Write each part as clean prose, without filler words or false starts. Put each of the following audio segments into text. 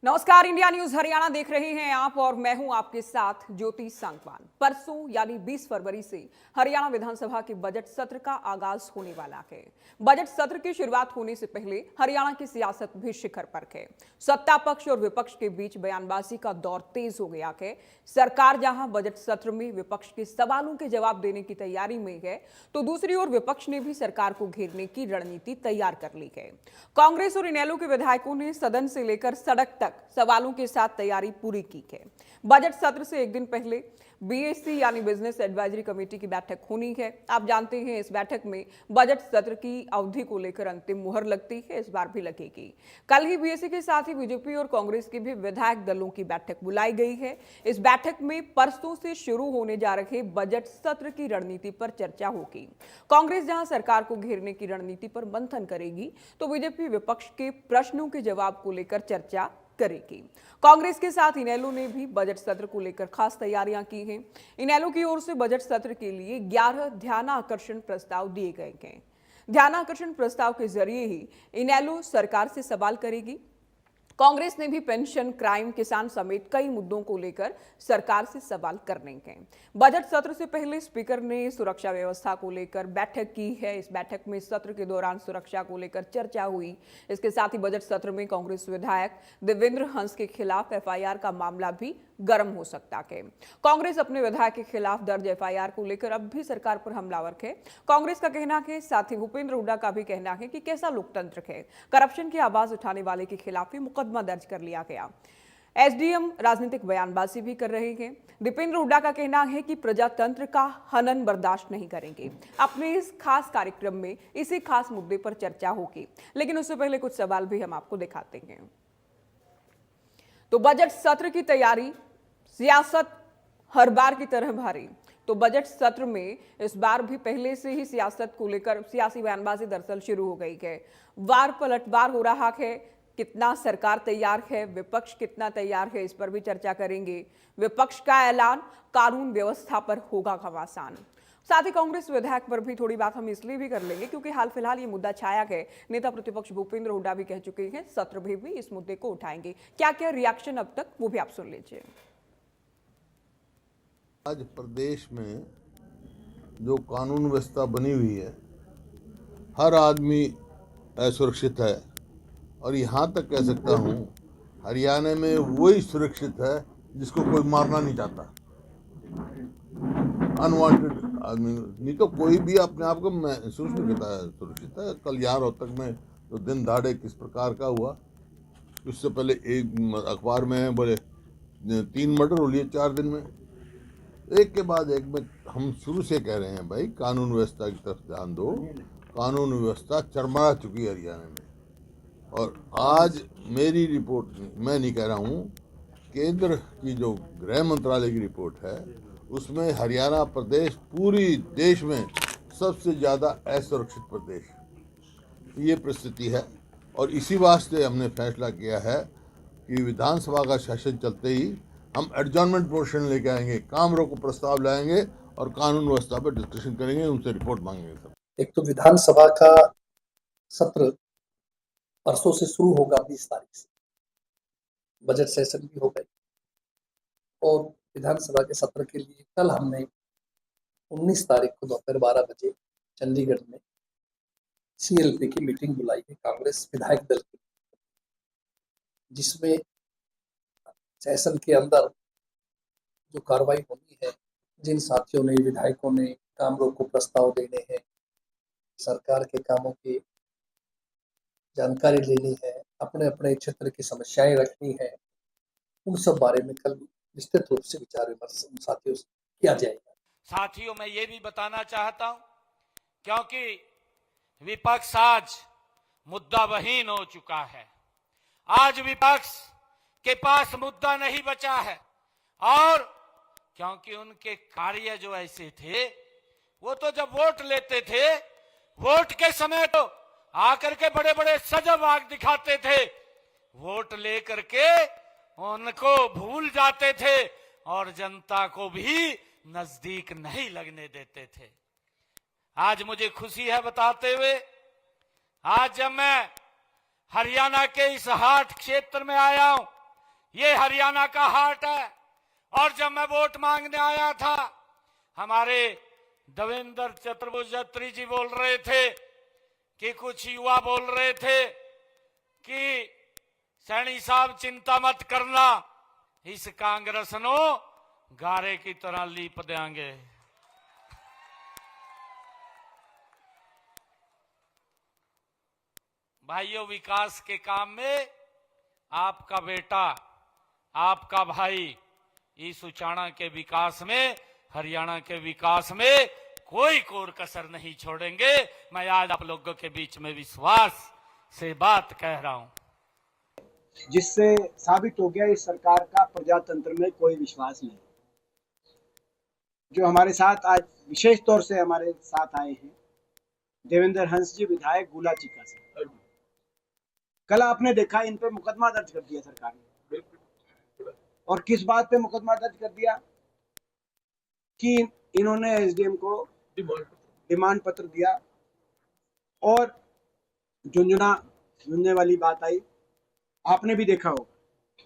नमस्कार, India news Haryana देख रहे हैं आप और मैं हूं आपके साथ ज्योति सांगवान। परसों यानी 20 फरवरी से हरियाणा विधानसभा के बजट सत्र का आगाज होने वाला है। बजट सत्र की शुरुआत होने से पहले हरियाणा की सियासत भी शिखर पर है। सत्ता पक्ष और विपक्ष के बीच बयानबाजी का दौर तेज हो गया है। सरकार जहां बजट सत्र में विपक्ष के सवालों के जवाब देने की तैयारी में है, तो दूसरी ओर विपक्ष ने भी सरकार को घेरने की रणनीति तैयार कर ली है। कांग्रेस और इनेलो के विधायकों ने सदन से लेकर सड़क तक सवालों के साथ तैयारी पूरी की है। बजट सत्र से एक दिन पहले बीएससी यानी बिजनेस एडवाइजरी कमेटी की बैठक होनी है। आप जानते हैं इस बैठक में बजट सत्र की अवधि को लेकर अंतिम मुहर लगती है, इस बार भी लगेगी। कल ही बीएससी के साथ ही बीजेपी और कांग्रेस के भी विधायक दलों की बैठक बुलाई गई है। इस बैठक में परसों से शुरू होने जा रहे बजट सत्र की रणनीति पर चर्चा होगी। कांग्रेस जहां सरकार को घेरने की रणनीति पर मंथन करेगी, तो बीजेपी विपक्ष के प्रश्नों के जवाब को लेकर चर्चा करेगी। कांग्रेस के साथ इनेलो ने भी बजट सत्र को लेकर खास तैयारियां की हैं। इनेलो की ओर से बजट सत्र के लिए 11 ध्यानाकर्षण प्रस्ताव दिए गए हैं। ध्यानाकर्षण प्रस्ताव के जरिए ही इनेलो सरकार से सवाल करेगी। कांग्रेस ने भी पेंशन, क्राइम, किसान समेत कई मुद्दों को लेकर सरकार से सवाल करने हैं। बजट सत्र से पहले स्पीकर ने सुरक्षा व्यवस्था को लेकर बैठक की है। इस बैठक में सत्र के दौरान सुरक्षा को लेकर चर्चा हुई। इसके साथ ही बजट सत्र में कांग्रेस विधायक देवेंद्र हंस के खिलाफ एफआईआर का मामला भी गर्म हो सकता है। कांग्रेस अपने विधायक के खिलाफ दर्ज एफआईआर को लेकर अब भी सरकार पर हमलावर है। कांग्रेस का कहना है, साथ ही भूपेंद्र हुड्डा का भी कहना है कि कैसा लोकतंत्र है, करप्शन की आवाज उठाने वाले के खिलाफ भी मुकदमा दर्ज कर लिया गया। एसडीएम राजनीतिक बयानबाजी भी कर रहे हैं। दीपेंद्र हुड्डा का कहना है कि प्रजातंत्र का हनन बर्दाश्त नहीं करेंगे। अपने इस खास कार्यक्रम में इसी खास मुद्दे पर चर्चा होगी, लेकिन उससे पहले कुछ सवाल भी हम आपको दिखाते हैं। तो बजट सत्र की तैयारी, सियासत हर बार की तरह भारी। तो बजट सत्र में इस बार भी पहले से ही सियासत को लेकर सियासी बयानबाजी दरअसल शुरू हो गई है। वार पलटवार हो रहा है। कितना सरकार तैयार है, विपक्ष कितना तैयार है, इस पर भी चर्चा करेंगे। विपक्ष का ऐलान, कानून व्यवस्था पर होगा घमासान। साथ ही कांग्रेस विधायक पर भी थोड़ी बात हम इसलिए भी कर लेंगे क्योंकि हाल फिलहाल ये मुद्दा छाया है। नेता प्रतिपक्ष भूपेंद्र हुड्डा भी कह चुके हैं सत्र में भी इस मुद्दे को उठाएंगे। क्या क्या रिएक्शन अब तक, वो भी आप सुन लीजिए। आज प्रदेश में जो कानून व्यवस्था बनी हुई है, हर आदमी असुरक्षित है और यहाँ तक कह सकता हूँ हरियाणा में वही सुरक्षित है जिसको कोई मारना नहीं चाहता। अनवांटेड आदमी नहीं तो कोई भी अपने आप को महसूस नहीं करता है सुरक्षित है। कल यहाँ रोहतक में जो दिन दहाड़े किस प्रकार का हुआ, उससे पहले एक अखबार में बोले 3 मर्डर हो लिए 4 दिन में, एक के बाद एक में। हम शुरू से कह रहे हैं भाई कानून व्यवस्था की तरफ ध्यान दो। कानून व्यवस्था चरमरा चुकी है हरियाणा में। और आज मेरी रिपोर्ट, मैं नहीं कह रहा हूँ, केंद्र की जो गृह मंत्रालय की रिपोर्ट है उसमें हरियाणा प्रदेश पूरी देश में सबसे ज़्यादा असुरक्षित प्रदेश, ये परिस्थिति है। और इसी वास्ते हमने फैसला किया है कि विधानसभा का सेशन चलते ही हम एडजॉर्नमेंट मोशन लेके आएंगे, काम रोको प्रस्ताव लाएंगे और कानून व्यवस्था पर डिस्कशन करेंगे, उनसे रिपोर्ट मांगेंगे। सब एक तो विधानसभा का सत्र परसों से शुरू होगा 20 तारीख से, बजट सेशन भी हो गए और विधानसभा के सत्र के लिए कल हमने 19 तारीख को दोपहर 12 बजे चंडीगढ़ में सीएलपी की मीटिंग बुलाई है, कांग्रेस विधायक दल की, जिसमें सेशन के अंदर जो कार्रवाई होनी है, जिन साथियों ने, विधायकों ने काम रोको प्रस्ताव देने हैं, सरकार के कामों की जानकारी लेनी है, अपने अपने क्षेत्र की समस्याएं रखनी है, उन सब बारे में कल विस्तृत रूप से विचार विमर्श साथियों से किया जाएगा। साथियों, मैं ये भी बताना चाहता हूं, क्योंकि विपक्ष आज मुद्दाविहीन हो चुका है। आज विपक्ष के पास मुद्दा नहीं बचा है, और क्योंकि उनके कार्य जो ऐसे थे, वो तो जब वोट लेते थे, वोट के समय तो आकर के बड़े बड़े सजग आग दिखाते थे, वोट लेकर के उनको भूल जाते थे और जनता को भी नजदीक नहीं लगने देते थे। आज मुझे खुशी है बताते हुए, आज जब मैं हरियाणा के इस हाट क्षेत्र में आया हूं, ये हरियाणा का हार्ट है। और जब मैं वोट मांगने आया था, हमारे देवेंद्र चतुर्वेदी जी बोल रहे थे कि कुछ युवा बोल रहे थे कि सैनी साहब चिंता मत करना, इस कांग्रेस नो गारे की तरह लीप देंगे। भाइयों, विकास के काम में आपका बेटा, आपका भाई इस उचाणा के विकास में, हरियाणा के विकास में कोई कोर कसर नहीं छोड़ेंगे। मैं आज आप लोगों के बीच में विश्वास से बात कह रहा हूं, जिससे साबित हो गया इस सरकार का प्रजातंत्र में कोई विश्वास नहीं। जो हमारे साथ आज विशेष तौर से हमारे साथ आए हैं देवेंद्र हंस जी, विधायक गुला चिका से। कल आपने देखा इन पे मुकदमा दर्ज कर दिया सरकार ने, और किस बात पे मुकदमा दर्ज कर दिया कि इन्होंने एसडीएम को डिमांड पत्र दिया, और झुंझुनने वाली बात आई, आपने भी देखा होगा।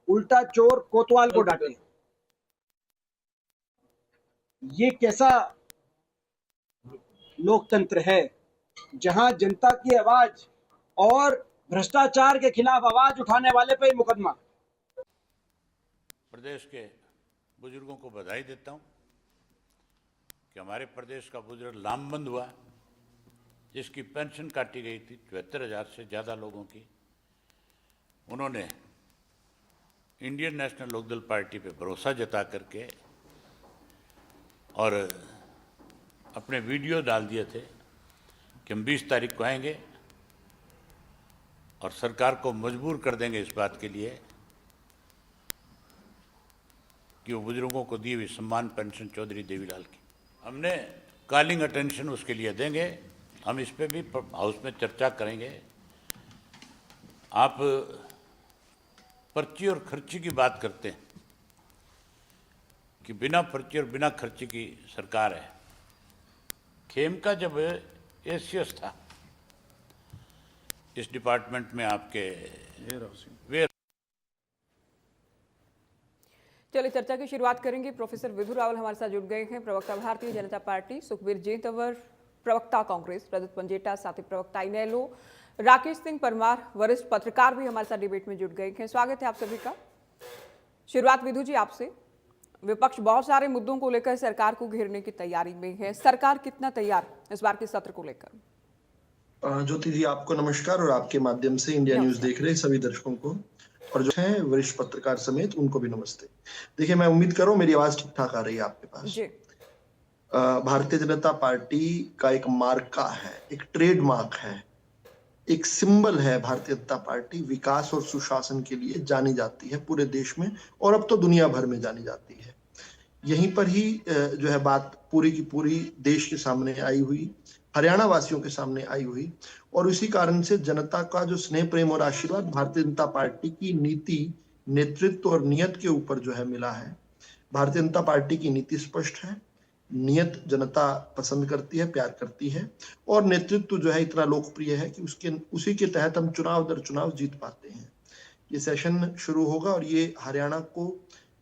उल्टा चोर कोतवाल को डांटे। ये कैसा लोकतंत्र है जहां जनता की आवाज और भ्रष्टाचार के खिलाफ आवाज उठाने वाले पे मुकदमा। प्रदेश के बुजुर्गों को बधाई देता हूं कि हमारे प्रदेश का बुजुर्ग लामबंद हुआ, जिसकी पेंशन काटी गई थी 74,000 से ज़्यादा लोगों की। उन्होंने इंडियन नेशनल लोकदल पार्टी पे भरोसा जता करके और अपने वीडियो डाल दिए थे कि हम 20 तारीख को आएंगे और सरकार को मजबूर कर देंगे इस बात के लिए कि वो बुजुर्गों को दी हुई सम्मान पेंशन चौधरी देवीलाल की, हमने कॉलिंग अटेंशन उसके लिए देंगे। हम इस पे भी हाउस में चर्चा करेंगे। आप पर्ची और खर्ची की बात करते हैं कि बिना पर्ची और बिना खर्ची की सरकार है। खेम का जब एसीएस था इस डिपार्टमेंट में आपके चलिए चर्चा की शुरुआत करेंगे। प्रोफेसर विधु रावल हमारे साथ जुड़ गए हैं, प्रवक्ता भारतीय जनता पार्टी, सुखबीर जेतवर प्रवक्ता कांग्रेस, रजत पंजेटा साथी प्रवक्ता इनेलो, राकेश सिंह परमार वरिष्ठ पत्रकार भी हमारे साथ डिबेट में जुड़ गए हैं। स्वागत है आप सभी का। शुरुआत विधु जी आपसे। विपक्ष बहुत सारे मुद्दों को लेकर सरकार को घेरने की तैयारी में है, सरकार कितना तैयार इस बार के सत्र को लेकर? ज्योति जी, आपको नमस्कार, और आपके माध्यम से इंडिया न्यूज देख रहे सभी दर्शकों को और जो हैं वरिष्ठ पत्रकार समेत उनको भी नमस्ते। देखिए, मैं उम्मीद कर रहा हूँ मेरी आवाज ठीक ठाक आ रही है आपके पास जी। भारतीय जनता पार्टी का एक मार्का है, एक ट्रेडमार्क है, एक सिंबल है। भारतीय जनता पार्टी विकास और सुशासन के लिए जानी जाती है पूरे देश में, और अब तो दुनिया भर में जानी जाती है। यहीं पर ही जो है बात पूरी की पूरी देश के सामने आई हुई, हरियाणा वासियों के सामने आई हुई, और उसी कारण से जनता का जो स्नेह प्रेम और आशीर्वाद भारतीय जनता पार्टी की नीति, नेतृत्व और नियत के ऊपर जो है मिला है। भारतीय जनता पार्टी की नीति स्पष्ट है, नियत जनता पसंद करती है, प्यार करती है, और नेतृत्व जो है इतना लोकप्रिय है कि उसी के तहत हम चुनाव दर चुनाव जीत पाते हैं। ये सेशन शुरू होगा और ये हरियाणा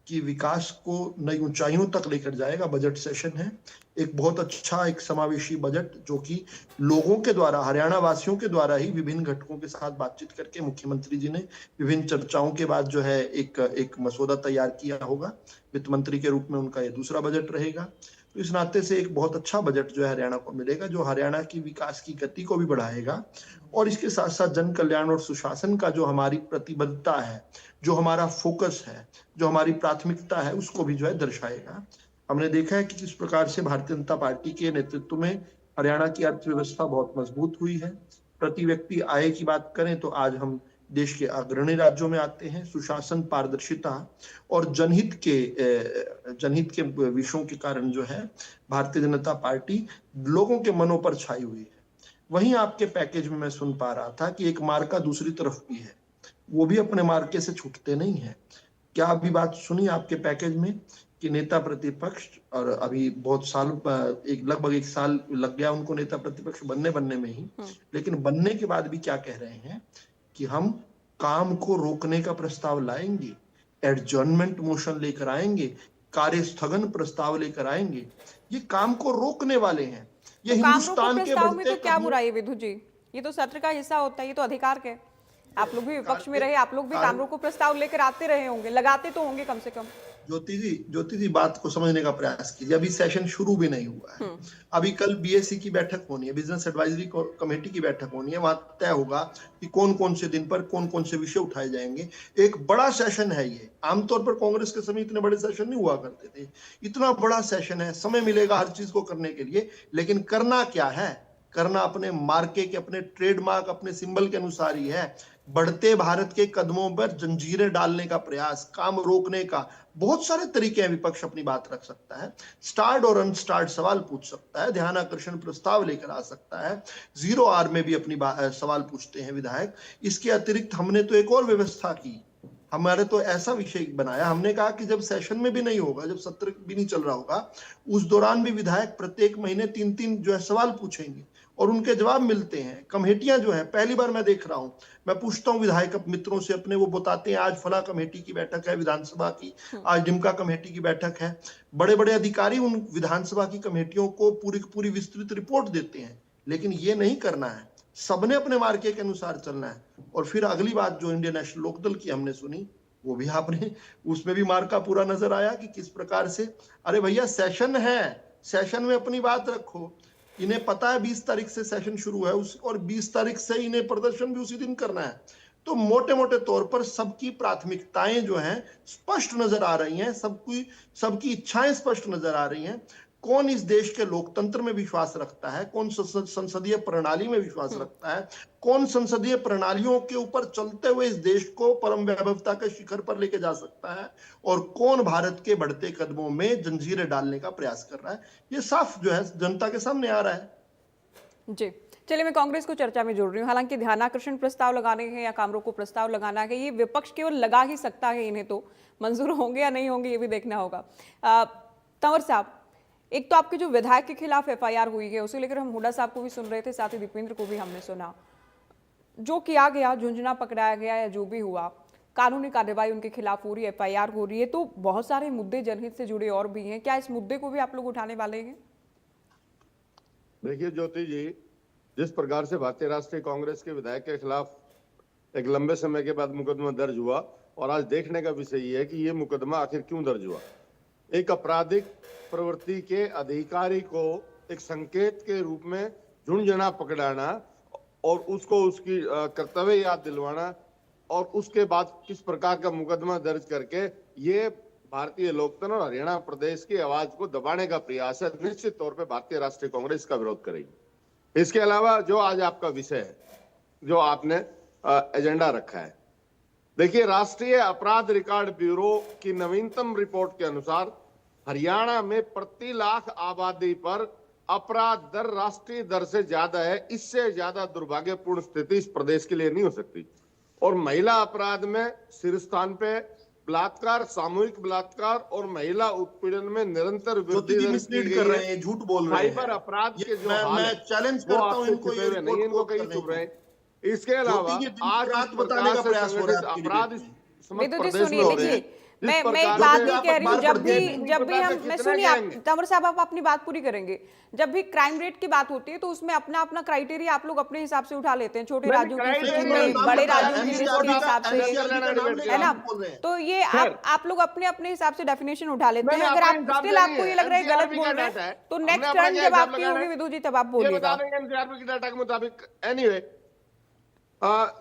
की विकास को नई ऊंचाइयों तक लेकर जाएगा। बजट सेशन है, एक बहुत अच्छा एक समावेशी बजट, जो कि लोगों के द्वारा, हरियाणा वासियों के द्वारा ही विभिन्न घटकों के साथ बातचीत करके मुख्यमंत्री जी ने विभिन्न चर्चाओं के बाद जो है एक मसौदा तैयार किया होगा। वित्त मंत्री के रूप में उनका ये दूसरा बजट रहेगा। तो इस नाते से एक बहुत अच्छा बजट जो है हरियाणा को मिलेगा, जो हरियाणा की विकास की गति को भी बढ़ाएगा, और इसके साथ साथ जन कल्याण और सुशासन का जो हमारी प्रतिबद्धता है, जो हमारा फोकस है, जो हमारी प्राथमिकता है, उसको भी जो है दर्शाएगा। हमने देखा है कि किस प्रकार से भारतीय जनता पार्टी के नेतृत्व में हरियाणा की अर्थव्यवस्था बहुत मजबूत हुई है। प्रति व्यक्ति आय की बात करें तो आज हम देश के अग्रणी राज्यों में आते हैं। सुशासन, पारदर्शिता और जनहित के विषयों के कारण जो है भारतीय जनता पार्टी लोगों के मनों पर छाई हुई है। वहीं आपके पैकेज में मैं सुन पा रहा था कि एक मार्का दूसरी तरफ भी है, वो भी अपने मार्के से छूटते नहीं है। क्या अभी बात सुनी आपके पैकेज में कि नेता प्रतिपक्ष, और अभी बहुत साल, लगभग एक साल लग गया उनको नेता प्रतिपक्ष बनने में ही, लेकिन बनने के बाद भी क्या कह रहे हैं कि हम काम को रोकने का प्रस्ताव लाएंगे, एडजॉर्नमेंट मोशन लेकर आएंगे, कार्य स्थगन प्रस्ताव लेकर आएंगे। ये काम को रोकने वाले हैं। ये तो काम रोको हिंदुस्तान के प्रस्ताव में बढ़ते तो क्या कदमों बुराई है विधु जी? ये तो सत्र का हिस्सा होता है, ये तो अधिकार के। आप लोग भी विपक्ष में रहे, आप लोग भी काम रोको प्रस्ताव लेकर आते रहे होंगे, लगाते तो होंगे कम से कम। ज्योति जी बात को समझने का प्रयास कीजिए। अभी सेशन शुरू भी नहीं हुआ है। अभी कल बीएससी की बैठक होनी है, बिजनेस एडवाइजरी कमेटी की बैठक होनी है। वहां तय होगा कि कौन कौन से दिन पर कौन कौन से विषय उठाए जाएंगे। एक बड़ा सेशन है ये। आमतौर पर कांग्रेस के समय इतने बड़े सेशन नहीं हुआ करते थे। इतना बड़ा सेशन है, समय मिलेगा हर चीज को करने के लिए। लेकिन करना क्या है? करना अपने मार्के के, अपने ट्रेडमार्क, अपने सिंबल के अनुसार ही है। बढ़ते भारत के कदमों पर जंजीरें डालने का प्रयास, काम रोकने का। बहुत सारे तरीके हैं विपक्ष अपनी बात रख सकता है। स्टार्ट और अनस्टार्ट सवाल पूछ सकता है, ध्यान आकर्षण प्रस्ताव लेकर आ सकता है, 0 आवर में भी अपनी सवाल पूछते हैं विधायक। इसके अतिरिक्त हमने तो एक और व्यवस्था की। हमारे तो ऐसा विषय बनाया, हमने कहा कि जब सेशन में भी नहीं होगा, जब सत्र भी नहीं चल रहा होगा, उस दौरान भी विधायक प्रत्येक महीने 3-3 जो है सवाल पूछेंगे और उनके जवाब मिलते हैं। कमेटियां जो है, पहली बार मैं देख रहा हूं, मैं पूछता हूं विधायक मित्रों से अपने, वो बताते हैं आज फला कमेटी की बैठक है विधानसभा की, आज डिमका कमेटी की बैठक है। बड़े बड़े अधिकारी उन विधानसभा की कमेटियों को पूरी विस्तृत रिपोर्ट देते हैं। लेकिन ये नहीं करना है, सबने अपने मार्के के अनुसार चलना है। और फिर अगली बात जो इंडियन नेशनल लोकदल की हमने सुनी, वो भी आपने, उसमें भी मार्का पूरा नजर आया कि किस प्रकार से, अरे भैया सेशन है, सेशन में अपनी बात रखो। इन्हें पता है 20 तारीख से सेशन शुरू है, और 20 तारीख से इन्हें प्रदर्शन भी उसी दिन करना है। तो मोटे मोटे तौर पर सबकी प्राथमिकताएं जो हैं स्पष्ट नजर आ रही हैं, सबकी इच्छाएं स्पष्ट नजर आ रही हैं। कौन इस देश के लोकतंत्र में विश्वास रखता है, कौन संसदीय प्रणाली में विश्वास रखता है, कौन संसदीय प्रणालियों के ऊपर चलते हुए इस देश को परम वैभवता के शिखर पर लेके जा सकता है, और कौन भारत के बढ़ते कदमों में जंजीरें डालने का प्रयास कर रहा है। ये साफ जो है जनता के सामने आ रहा है। जी चलिए, मैं कांग्रेस को चर्चा में जोड़ रही हूँ। हालांकि ध्यानाकर्षण प्रस्ताव लगाने हैं या काम रोको प्रस्ताव लगाना है, ये विपक्ष केवल लगा ही सकता है, इन्हें तो मंजूर होंगे या नहीं होंगे ये भी देखना होगा। तंवर साहब, एक तो आपके जो विधायक के खिलाफ एफआईआर हुई है, उसे लेकर हम हुड्डा साहब को भी सुन रहे थे, साथ ही दीपेंद्र को भी हमने सुना। जो किया गया, झुंझुना पकड़ाया गया या जो भी हुआ, कानूनी कार्रवाई उनके खिलाफ हो रही है, एफआईआर हो रही है, तो बहुत सारे मुद्दे जनहित से जुड़े और भी हैं। क्या इस मुद्दे को भी आप लोग उठाने वाले हैं? देखिए ज्योति जी, जिस प्रकार से भारतीय राष्ट्रीय कांग्रेस के विधायक के खिलाफ एक लंबे समय के बाद मुकदमा दर्ज हुआ, और आज देखने का विषय ये है कि ये मुकदमा आखिर क्यों दर्ज हुआ। एक आपराधिक प्रवृत्ति के अधिकारी को एक संकेत के रूप में झुंझुना पकड़ाना और उसको उसकी कर्तव्य याद दिलवाना, और उसके बाद किस प्रकार का मुकदमा दर्ज करके ये भारतीय लोकतंत्र और हरियाणा प्रदेश की आवाज को दबाने का प्रयास है, निश्चित तौर पे भारतीय राष्ट्रीय कांग्रेस का विरोध करेगी। इसके अलावा जो आज आपका विषय है, जो आपने एजेंडा रखा है, देखिए राष्ट्रीय अपराध रिकॉर्ड ब्यूरो की नवीनतम रिपोर्ट के अनुसार हरियाणा में प्रति लाख आबादी पर अपराध दर राष्ट्रीय दर से ज्यादा है। इससे ज्यादा दुर्भाग्यपूर्ण स्थिति इस प्रदेश के लिए नहीं हो सकती। और महिला अपराध में शीर्ष स्थान पे बलात्कार, सामूहिक बलात्कार और महिला उत्पीड़न में निरंतर वृद्धि मिसलीड कर रहे हैं, झूठ बोल रहे हैं। साइबर अपराध के जो मैं चैलेंज करता हूं इनको, ये नहीं, इनको कहीं चुप रहे। इसके अलावा आज रात बताने का प्रयास हो रहा है अपराध प्रदेश में हो रहे हैं। मैं एक बात भी कह रही हूँ, जब भी हम, मैं सुनिए आप तंवर साहब, आप अपनी बात पूरी करेंगे। जब भी क्राइम रेट की बात होती है तो उसमें अपना अपना क्राइटेरिया आप लोग अपने हिसाब से उठा लेते हैं, छोटे राज्यों की सूची में, बड़े राज्यों की लिस्ट के हिसाब से, है ना। तो ये आप लोग अपने अपने हिसाब से डेफिनेशन उठा लेते हैं। अगर आप स्टिल आपको ये लग रहा है गलत बोल रहे हैं, तो नेक्स्ट टर्न जब आपकी होगी विधु जी, तब आप बोलिएगा। डाटा के मुताबिक एनीवे,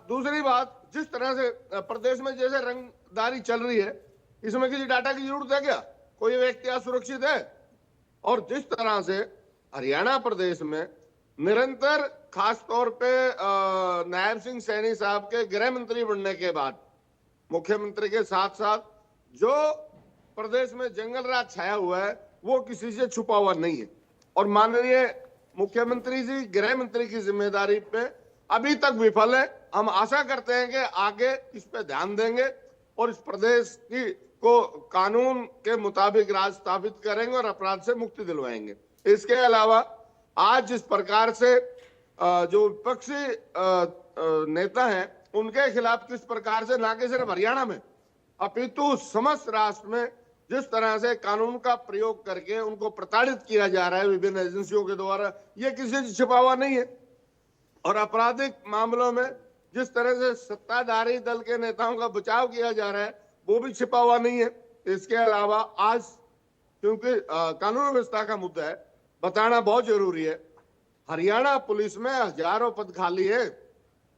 दूसरी बात, जिस तरह से प्रदेश में जैसे रंगदारी चल रही है, इसमें किसी डाटा की जरूरत है क्या? कोई व्यक्ति असुरक्षित है? और जिस तरह से हरियाणा प्रदेश में निरंतर, खास तौर पे नायब सिंह सैनी साहब के गृह मंत्री बनने के बाद मुख्यमंत्री के साथ साथ जो प्रदेश में जंगल राज छाया हुआ है, वो किसी से छुपा हुआ नहीं है। और माननीय मुख्यमंत्री जी गृह मंत्री की जिम्मेदारी पे अभी तक विफल है। हम आशा करते हैं कि आगे इस पे ध्यान देंगे और इस प्रदेश को कानून के मुताबिक राज स्थापित करेंगे और अपराध से मुक्ति दिलवाएंगे। इसके अलावा आज जिस प्रकार से जो विपक्षी नेता हैं उनके खिलाफ किस प्रकार से, ना कि सिर्फ हरियाणा में अपितु समस्त राष्ट्र में जिस तरह से कानून का प्रयोग करके उनको प्रताड़ित किया जा रहा है विभिन्न एजेंसियों के द्वारा, ये किसी से छिपा हुआ नहीं है। और आपराधिक मामलों में जिस तरह से सत्ताधारी दल के नेताओं का बचाव किया जा रहा है वो भी छिपा हुआ नहीं है। इसके अलावा आज क्योंकि कानून व्यवस्था का मुद्दा है, बताना बहुत जरूरी है, हरियाणा पुलिस में हजारों पद खाली है।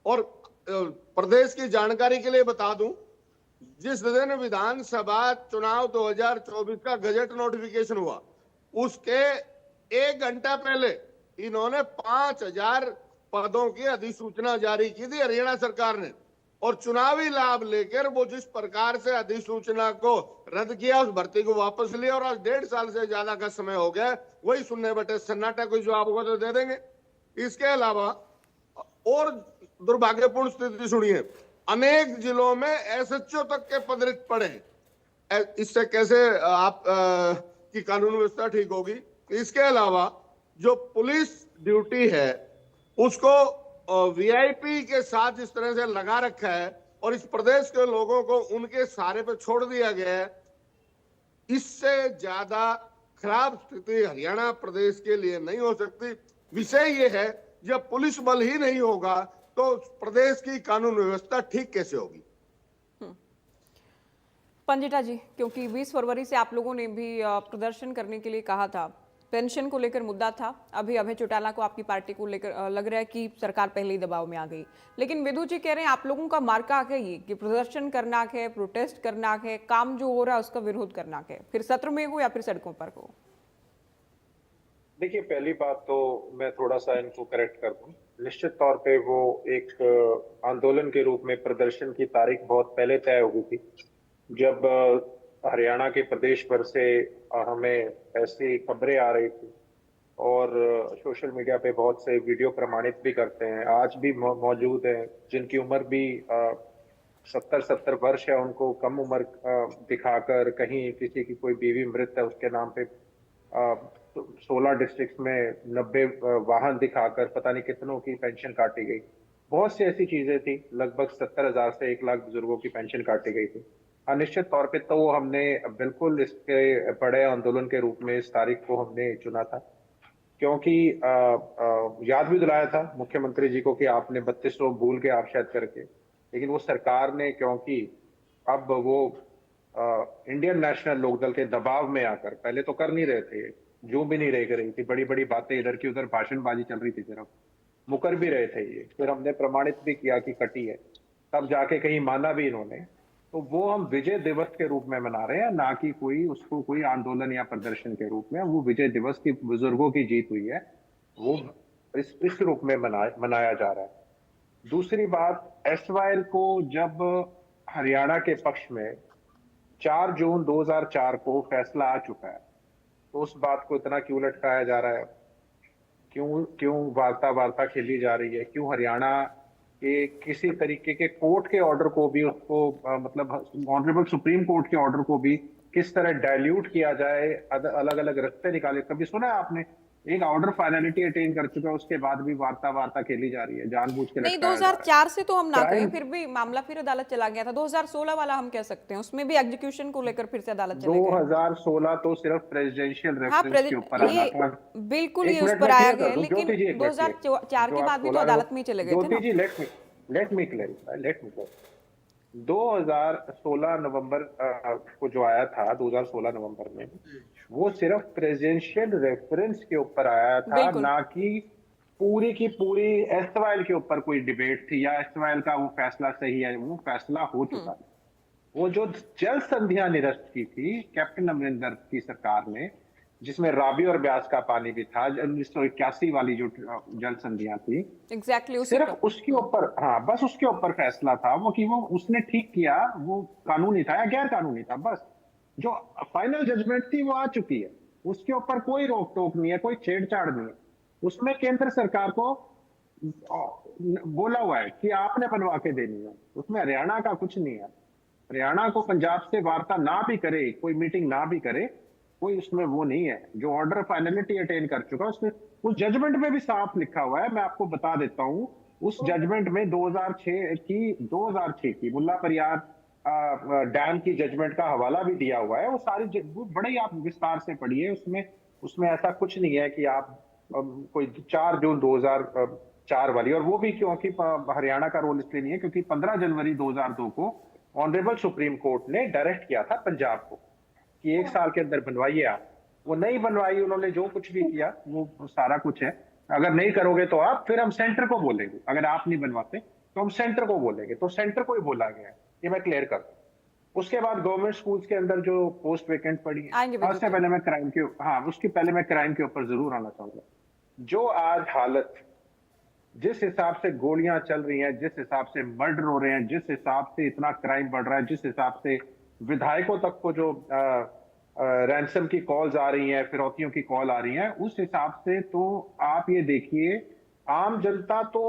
और प्रदेश की जानकारी के लिए बता दूं, जिस दिन विधानसभा चुनाव 2024 का गजट नोटिफिकेशन हुआ उसके 1 घंटा पहले इन्होंने 5000 पदों की अधिसूचना जारी की थी हरियाणा सरकार ने। और चुनावी लाभ लेकर वो जिस प्रकार से अधिसूचना को रद्द किया, उस भर्ती को वापस लिया और आज 1.5 साल से ज्यादा का समय हो गया, वही सुनने बैठे सन्नाटा। कोई जवाब होगा तो दे देंगे। इसके अलावा और दुर्भाग्यपूर्ण स्थिति सुनिए, अनेक जिलों में एसएचओ तक के पद रिक्त पड़े हैं। इससे कैसे आप की कानून व्यवस्था ठीक होगी? इसके अलावा जो पुलिस ड्यूटी है उसको वीआईपी के साथ इस तरह से लगा रखा है और इस प्रदेश के लोगों को उनके सहारे पे छोड़ दिया गया है। इससे ज्यादा खराब स्थिति हरियाणा प्रदेश के लिए नहीं हो सकती। विषय ये है, जब पुलिस बल ही नहीं होगा तो प्रदेश की कानून व्यवस्था ठीक कैसे होगी? पंजिटा जी, क्योंकि 20 फरवरी से आप लोगों ने भी प्रदर्शन करने के लिए कहा था, पेंशन को लेकर मुद्दा था, अभी अभय चौटाला को आपकी पार्टी को लेकर लग रहा है कि सरकार पहले ही दबाव में आ गई, लेकिन विधु जी कह रहे हैं आप लोगों का मार्का है ये कि प्रदर्शन करना है, प्रोटेस्ट करना है, काम जो हो रहा है उसका विरोध करना है, फिर सत्र में हो या फिर सड़कों पर हो। देखिए, पहली बात तो मैं थोड़ा सा इनको करेक्ट कर दूं। निश्चित तौर पे वो एक आंदोलन के रूप में प्रदर्शन की तारीख बहुत पहले तय हो गई थी, जब हरियाणा के प्रदेश भर से हमें ऐसी खबरें आ रही थी और सोशल मीडिया पे बहुत से वीडियो प्रमाणित भी करते हैं, आज भी मौजूद हैं, जिनकी उम्र भी 70 वर्ष है, उनको कम उम्र दिखाकर कहीं किसी की कोई बीवी मृत है उसके नाम पे 16 डिस्ट्रिक्ट में 90 वाहन दिखाकर पता नहीं कितनों की पेंशन काटी गई। बहुत सी ऐसी चीजें थी, लगभग 70,000 से 1 लाख बुजुर्गों की पेंशन काटी गई थी। निश्चित तौर पे तो हमने बिल्कुल इसके बड़े आंदोलन के रूप में इस तारीख को हमने चुना था, क्योंकि याद भी दिलाया था मुख्यमंत्री जी को कि आपने 3200 भूल के आप शायद करके, लेकिन वो सरकार ने, क्योंकि अब वो इंडियन नेशनल लोकदल के दबाव में आकर, पहले तो कर नहीं रहे थे, जो भी नहीं रह रही थी, बड़ी बड़ी बातें इधर की उधर भाषणबाजी चल रही थी, सिर्फ मुकर भी रहे थे ये, फिर हमने प्रमाणित भी किया कि कटी है, तब जाके कहीं माना भी इन्होंने। तो वो हम विजय दिवस के रूप में मना रहे हैं, ना कि कोई उसको कोई आंदोलन या प्रदर्शन के रूप में। वो विजय दिवस की बुजुर्गों की जीत हुई है, वो इस रूप में मनाया जा रहा है। दूसरी बात, एसवाईएल को जब हरियाणा के पक्ष में 4 जून 2004 को फैसला आ चुका है, तो उस बात को इतना क्यों लटकाया जा रहा है? क्यों वार्ता खेली जा रही है? क्यों हरियाणा के किसी तरीके के कोर्ट के ऑर्डर को भी उसको मतलब ऑनरेबल सुप्रीम कोर्ट के ऑर्डर को भी किस तरह डाइल्यूट किया जाए, अलग अलग रास्ते निकाले? कभी सुना है आपने? एक ऑर्डर फाइनलिटी अटेन कर चुका है, उसके बाद भी वार्ता खेली जा रही है, जानबूझ के नहीं। 2004 से तो हम ना कहें, फिर भी मामला फिर अदालत चला गया था। 2016 वाला हम कह सकते हैं, उसमें भी एग्जीक्यूशन को लेकर फिर से अदालत चले गए। 2016 तो सिर्फ प्रेसिडेंशियल रेफरेंस के ऊपर आया था, बिल्कुल ये उस पर आया गया, लेकिन 2004 के बाद भी तो अदालत में चले गए थे ना। लेट मी क्लैरिफाई 2016 नवंबर को जो आया था, 2016 नवंबर में वो सिर्फ प्रेसिडेंशियल रेफरेंस के ऊपर आया था, ना कि पूरी की पूरी एसवाईएल के ऊपर कोई डिबेट थी या एसवाईएल का वो फैसला सही है। वो फैसला हो चुका है। वो जो जल संधियां निरस्त की थी कैप्टन अमरिंदर की सरकार ने, जिसमें रावी और ब्यास का पानी भी था, 1981 वाली जो जल संधियां थी, एग्जैक्टली सिर्फ उसके ऊपर, हाँ बस उसके ऊपर फैसला था वो कि वो उसने ठीक किया, वो कानूनी था या गैर कानूनी था, बस। जो फाइनल जजमेंट थी वो आ चुकी है, उसके ऊपर कोई रोक टोक नहीं है, कोई छेड़छाड़ नहीं है। उसमें केंद्र सरकार को बोला हुआ है कि आपने बनवा के देनी है, उसमें हरियाणा का कुछ नहीं है। हरियाणा को पंजाब से वार्ता ना भी करे, कोई मीटिंग ना भी करे, कोई उसमें वो नहीं है। जो ऑर्डर फाइनलिटी अटेन कर चुका है उसमें, उस जजमेंट में भी साफ लिखा हुआ है, मैं आपको बता देता हूं, उस जजमेंट में 2006 की मुल्ला परियार डैम की जजमेंट का हवाला भी दिया हुआ है। वो वो बड़े ही आप विस्तार से पढ़िए, उसमें ऐसा कुछ नहीं है कि आप कोई 4 जून 2004 वाली, और वो भी क्योंकि हरियाणा का रोल इसलिए नहीं है क्योंकि 15 जनवरी 2002 को ऑनरेबल सुप्रीम कोर्ट ने डायरेक्ट किया था पंजाब को कि 1 साल के अंदर बनवाइए आप। वो नहीं बनवाई, उन्होंने जो कुछ भी किया वो सारा कुछ है। अगर नहीं करोगे तो आप, फिर हम सेंटर को बोलेंगे, अगर आप नहीं बनवाते तो हम सेंटर को बोलेंगे, तो सेंटर को ही बोला गया है, ये मैं क्लियर कर दूं। उसके बाद गवर्नमेंट स्कूल्स के अंदर जो पोस्ट वैकेंट पड़ी है, उससे पहले मैं क्राइम के ऊपर जरूर आना चाहूंगा। जो आज हालत, जिस हिसाब से गोलियां चल रही हैं, जिस हिसाब से मर्डर हो रहे हैं, जिस हिसाब से इतना क्राइम बढ़ रहा है, जिस हिसाब से विधायकों तक को जो रैंसम की कॉल्स आ रही हैं, फिरौतियों की कॉल आ रही हैं, उस हिसाब से तो आप ये देखिए आम जनता तो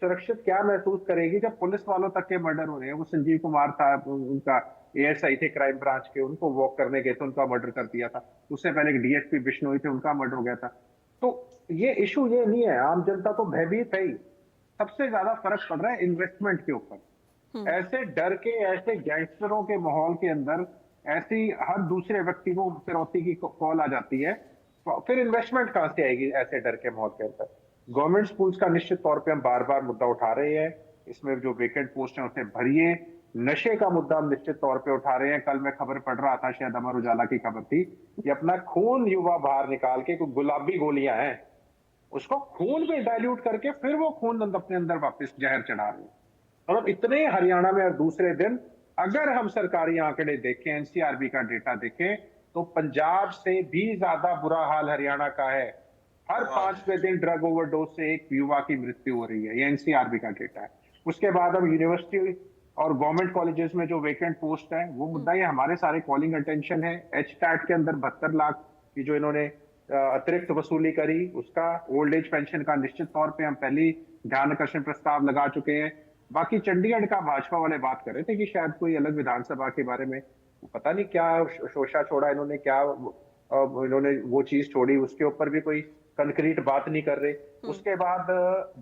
सुरक्षित क्या महसूस करेगी जब पुलिस वालों तक के मर्डर हो रहे हैं। वो संजीव कुमार साहब, उनका एएसआई थे क्राइम ब्रांच के, उनको वॉक करने गए थे, उनका मर्डर कर दिया था। उससे पहले एक डीएसपी बिश्नोई थे, उनका मर्डर हो गया था। तो ये इशू ये नहीं है, आम जनता तो भयभीत है ही। सबसे ज्यादा फर्क पड़ रहा है इन्वेस्टमेंट के ऊपर। ऐसे डर के, ऐसे गैंगस्टरों के माहौल के अंदर ऐसी हर दूसरे व्यक्ति को फिरौती की कॉल आ जाती है, तो फिर इन्वेस्टमेंट कहां से आएगी ऐसे डर के माहौल के अंदर। गवर्नमेंट स्कूल्स का निश्चित तौर पे हम बार बार मुद्दा उठा रहे हैं, इसमें जो वेकेंट पोस्ट है उसे भरिए। नशे का मुद्दा हम निश्चित तौर पे उठा रहे हैं। कल मैं खबर पढ़ रहा था, शायद अमर उजाला की खबर थी, कि अपना खून युवा बाहर निकाल के, कुछ गुलाबी गोलियां हैं, उसको खून में डाइल्यूट करके फिर वो खून अपने अंदर वापस जहर चढ़ा रहे हैं। और अब इतने हरियाणा में दूसरे दिन, अगर हम सरकारी आंकड़े देखें, एनसीआरबी का डेटा देखें, तो पंजाब से भी ज्यादा बुरा हाल हरियाणा का है। हर 5वें दिन ड्रग ओवरडोज से एक युवा की मृत्यु हो रही है, ये एनसीआरबी का डेटा है। उसके बाद अब यूनिवर्सिटी और गवर्नमेंट कॉलेजेस में जो वेकेंट पोस्ट है, वो मुद्दा ये हमारे सारे कॉलिंग अटेंशन है। एचटैट के अंदर 72 लाख की जो इन्होंने अतिरिक्त वसूली करी, उसका ओल्ड एज पेंशन का निश्चित तौर पे हम पहले ध्यान आकर्षण प्रस्ताव लगा चुके हैं। बाकी चंडीगढ़ का भाजपा वाले बात कर रहे थे कि शायद कोई अलग विधानसभा के बारे में, पता नहीं क्या शोषा छोड़ा इन्होंने, क्या इन्होंने वो चीज छोड़ी, उसके ऊपर भी कोई कंक्रीट बात नहीं कर रहे। उसके बाद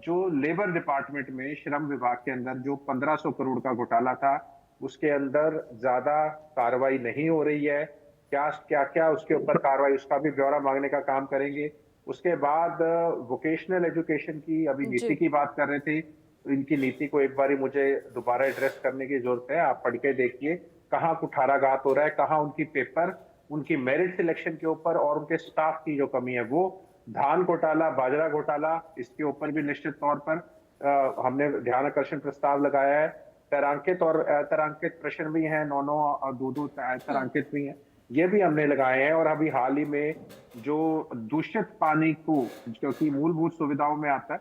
जो लेबर डिपार्टमेंट में, श्रम विभाग के अंदर जो 1500 करोड़ का घोटाला था, उसके अंदर ज्यादा कार्रवाई नहीं हो रही है। क्या उसके ऊपर कार्रवाई, उसका भी ब्यौरा मांगने का काम करेंगे। उसके बाद वोकेशनल एजुकेशन की अभी नीति की बात कर रहे थे, तो इनकी नीति को एक बारी मुझे दोबारा एड्रेस करने की जरूरत है। आप पढ़ के देखिए कहाँ कुठाराघात हो रहा है, कहाँ उनकी पेपर, उनकी मेरिट सिलेक्शन के ऊपर और उनके स्टाफ की जो कमी है, वो धान घोटाला, बाजरा घोटाला, इसके ऊपर भी निश्चित तौर पर हमने ध्यान आकर्षण प्रस्ताव लगाया है। तारांकित और अतारांकित प्रश्न भी हैं, 9 2 तारांकित भी हैं, ये भी हमने लगाए हैं। और अभी हाल ही में जो दूषित पानी को, क्योंकि मूलभूत सुविधाओं में आता है,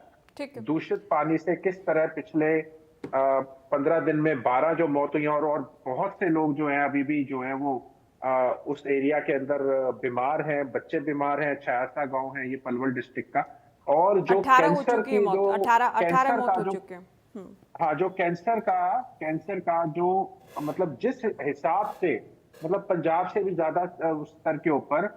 दूषित पानी से किस तरह पिछले 15 दिन में 12 जो मौत हुई और बहुत से लोग जो हैं अभी भी जो हैं वो उस एरिया के अंदर बीमार हैं, बच्चे बीमार हैं। छयासा गांव है ये पलवल डिस्ट्रिक्ट का। और जो कैंसर की जो 18 मौत हो चुके हैं। हाँ, जो कैंसर का जो मतलब जिस हिसाब से, मतलब पंजाब से भी ज्यादा स्तर के ऊपर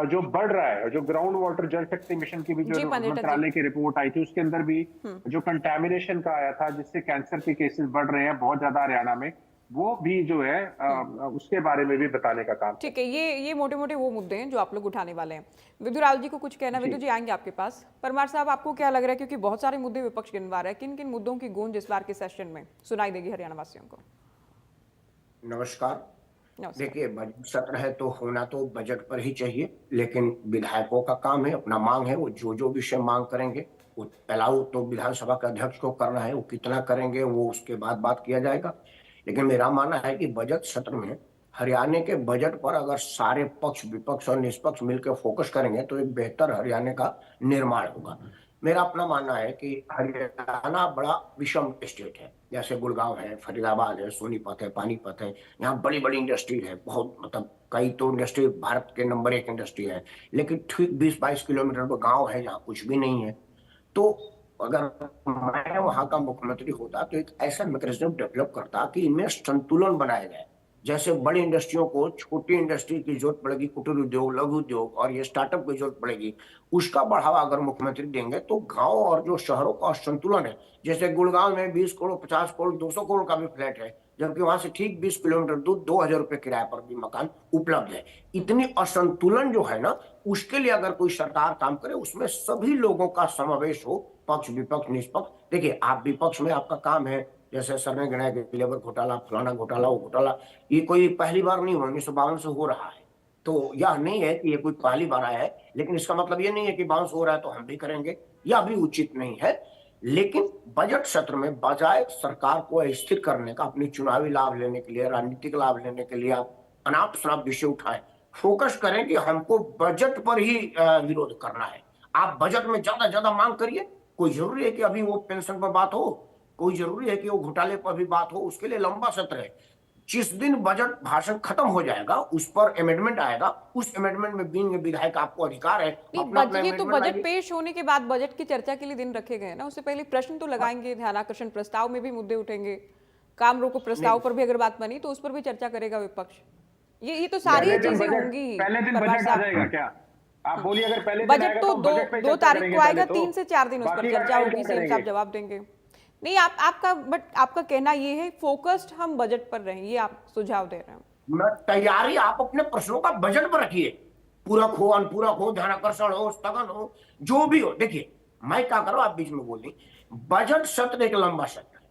जो बढ़ रहा है, जो ग्राउंड वाटर जल शक्ति मिशन की भी जो मंत्रालय की रिपोर्ट आई थी, उसके अंदर भी जो कंटेमिनेशन का आया था, जिससे कैंसर के केसेस बढ़ रहे हैं बहुत ज्यादा हरियाणा में, वो भी जो है उसके बारे में भी बताने का काम। ठीक है, ये मोटे मोटे वो मुद्दे हैं जो आप लोग उठाने वाले हैं। विदुराल जी को कुछ कहना, विदु जी आएंगे आपके पास। परमार साहब, आपको क्या लग रहा है, क्योंकि बहुत सारे मुद्दे विपक्ष गिनवा रहा है, किन किन मुद्दों की गूंज इस बार के सेशन में सुनाई देगी हरियाणा वासियों को? नमस्कार। देखिए, बजट सत्र है तो होना तो बजट पर ही चाहिए, लेकिन विधायकों का काम है, अपना मांग है, वो जो विषय मांग करेंगे वो अलाउ तो विधानसभा के अध्यक्ष को करना है, वो कितना करेंगे वो उसके बाद बात किया जाएगा। लेकिन मेरा मानना है कि बजट सत्र में हरियाणा के बजट पर अगर सारे पक्ष, विपक्ष और निष्पक्ष मिलकर फोकस करेंगे तो एक बेहतर हरियाणा का निर्माण होगा। मेरा अपना मानना है कि हरियाणा बड़ा विषम स्टेट है, जैसे गुड़गांव है, फरीदाबाद है, सोनीपत है, पानीपत है, यहाँ बड़ी बड़ी इंडस्ट्री है, बहुत मतलब कई तो इंडस्ट्री भारत के नंबर 1 इंडस्ट्री है, लेकिन ठीक 20-22 किलोमीटर पर गांव है जहाँ कुछ भी नहीं है। तो अगर मैं वहां का मुख्यमंत्री होता तो एक ऐसा मैकेनिज्म डेवलप करता कि इनमें संतुलन बनाया जाए, जैसे बड़ी इंडस्ट्रियों को छोटी इंडस्ट्री की जरूरत पड़ेगी, कुटीर उद्योग, लघु उद्योग और ये स्टार्टअप की जरूरत पड़ेगी, उसका बढ़ावा अगर मुख्यमंत्री देंगे तो गांव और जो शहरों का संतुलन है, जैसे गुड़गांव में 20 करोड़ 50 करोड़ 200 करोड़ का भी फ्लैट है, जबकि वहां से ठीक 20 किलोमीटर दूर 2000 रुपए किराए पर भी मकान उपलब्ध है। इतनी असंतुलन जो है ना, उसके लिए अगर कोई सरकार काम करे, उसमें सभी लोगों का समावेश हो, पक्ष विपक्ष निष्पक्ष। देखिए, आप विपक्ष में आपका काम है, जैसे सर ने गिनाया कि लेबर घोटाला, फलाना घोटाला, वो घोटाला, ये कोई पहली बार नहीं हुआ, 1952 से हो रहा है। तो यह नहीं है कि ये कोई पहली बार आया है, लेकिन इसका मतलब ये नहीं है कि बाउंस हो रहा है तो हम भी करेंगे, यह भी उचित नहीं है। लेकिन बजट सत्र में बजाय सरकार को स्थिर करने का, अपनी चुनावी लाभ लेने के लिए, राजनीतिक लाभ लेने के लिए आप अनाप शनाप विषय उठाएं, फोकस करें कि हमको बजट पर ही विरोध करना है। आप बजट में ज्यादा मांग करिए, कोई जरूरी है कि अभी वो पेंशन पर बात हो, कोई जरूरी है कि वो घोटाले पर भी बात हो, उसके लिए लंबा सत्र है। जिस दिन बजट भाषण खत्म हो जाएगा, उस पर अमेंडमेंट आएगा, उस अमेंडमेंट में बीइंग विधायक आपको अधिकार है। ये तो बजट पेश होने के बाद बजट की चर्चा के लिए दिन रखे गए ना, उससे पहले प्रश्न तो लगाएंगे, ध्यानाकर्षण प्रस्ताव में भी मुद्दे उठेंगे, काम रोको प्रस्ताव पर भी अगर बात बनी तो उस पर भी चर्चा करेगा विपक्ष। ये तो सारी चीजें होंगी। पहले दिन बजट आ जाएगा क्या? आप बोलिए, अगर पहले बजट तो 2 तारीख को आएगा, 3 से 4 दिन उस पर चर्चा होगी, सीएम साहब जवाब देंगे। नहीं, आपका कहना ये है फोकस्ड हम बजट पर रहें, ये आप सुझाव दे रहे हैं। तैयारी आप अपने प्रश्नों का बजट पर रखिए, पूरक हो, अनुपूरक हो, ध्यानाकर्षण हो, स्थगन हो, जो भी हो। देखिए, मैं क्या करूं, आप बीच में बोलिए। बजट सत्र एक लंबा सत्र है,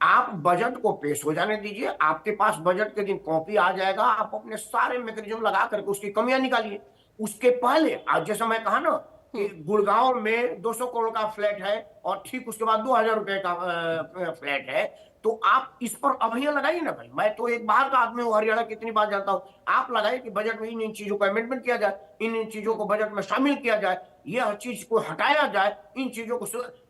आप बजट को पेश हो जाने दीजिए, आपके पास बजट के दिन कॉपी आ जाएगा, आप अपने सारे मैकेनिज्म लगा करके उसकी कमियां निकालिए। उसके पहले आज जैसा मैं कहा ना कि गुड़गांव में 200 करोड़ का फ्लैट है और ठीक उसके बाद 2000 रुपए का फ्लैट है, तो आप इस पर अभियान लगाइए ना भाई। मैं तो एक बाहर का आदमी हूँ, हरियाणा कितनी बात जानता हूँ। आप लगाइए कि बजट में इन चीजों को अमेंडमेंट किया जाए, इन चीजों को बजट में शामिल किया जाए, ये हर चीज को हटाया जाए, इन चीजों को।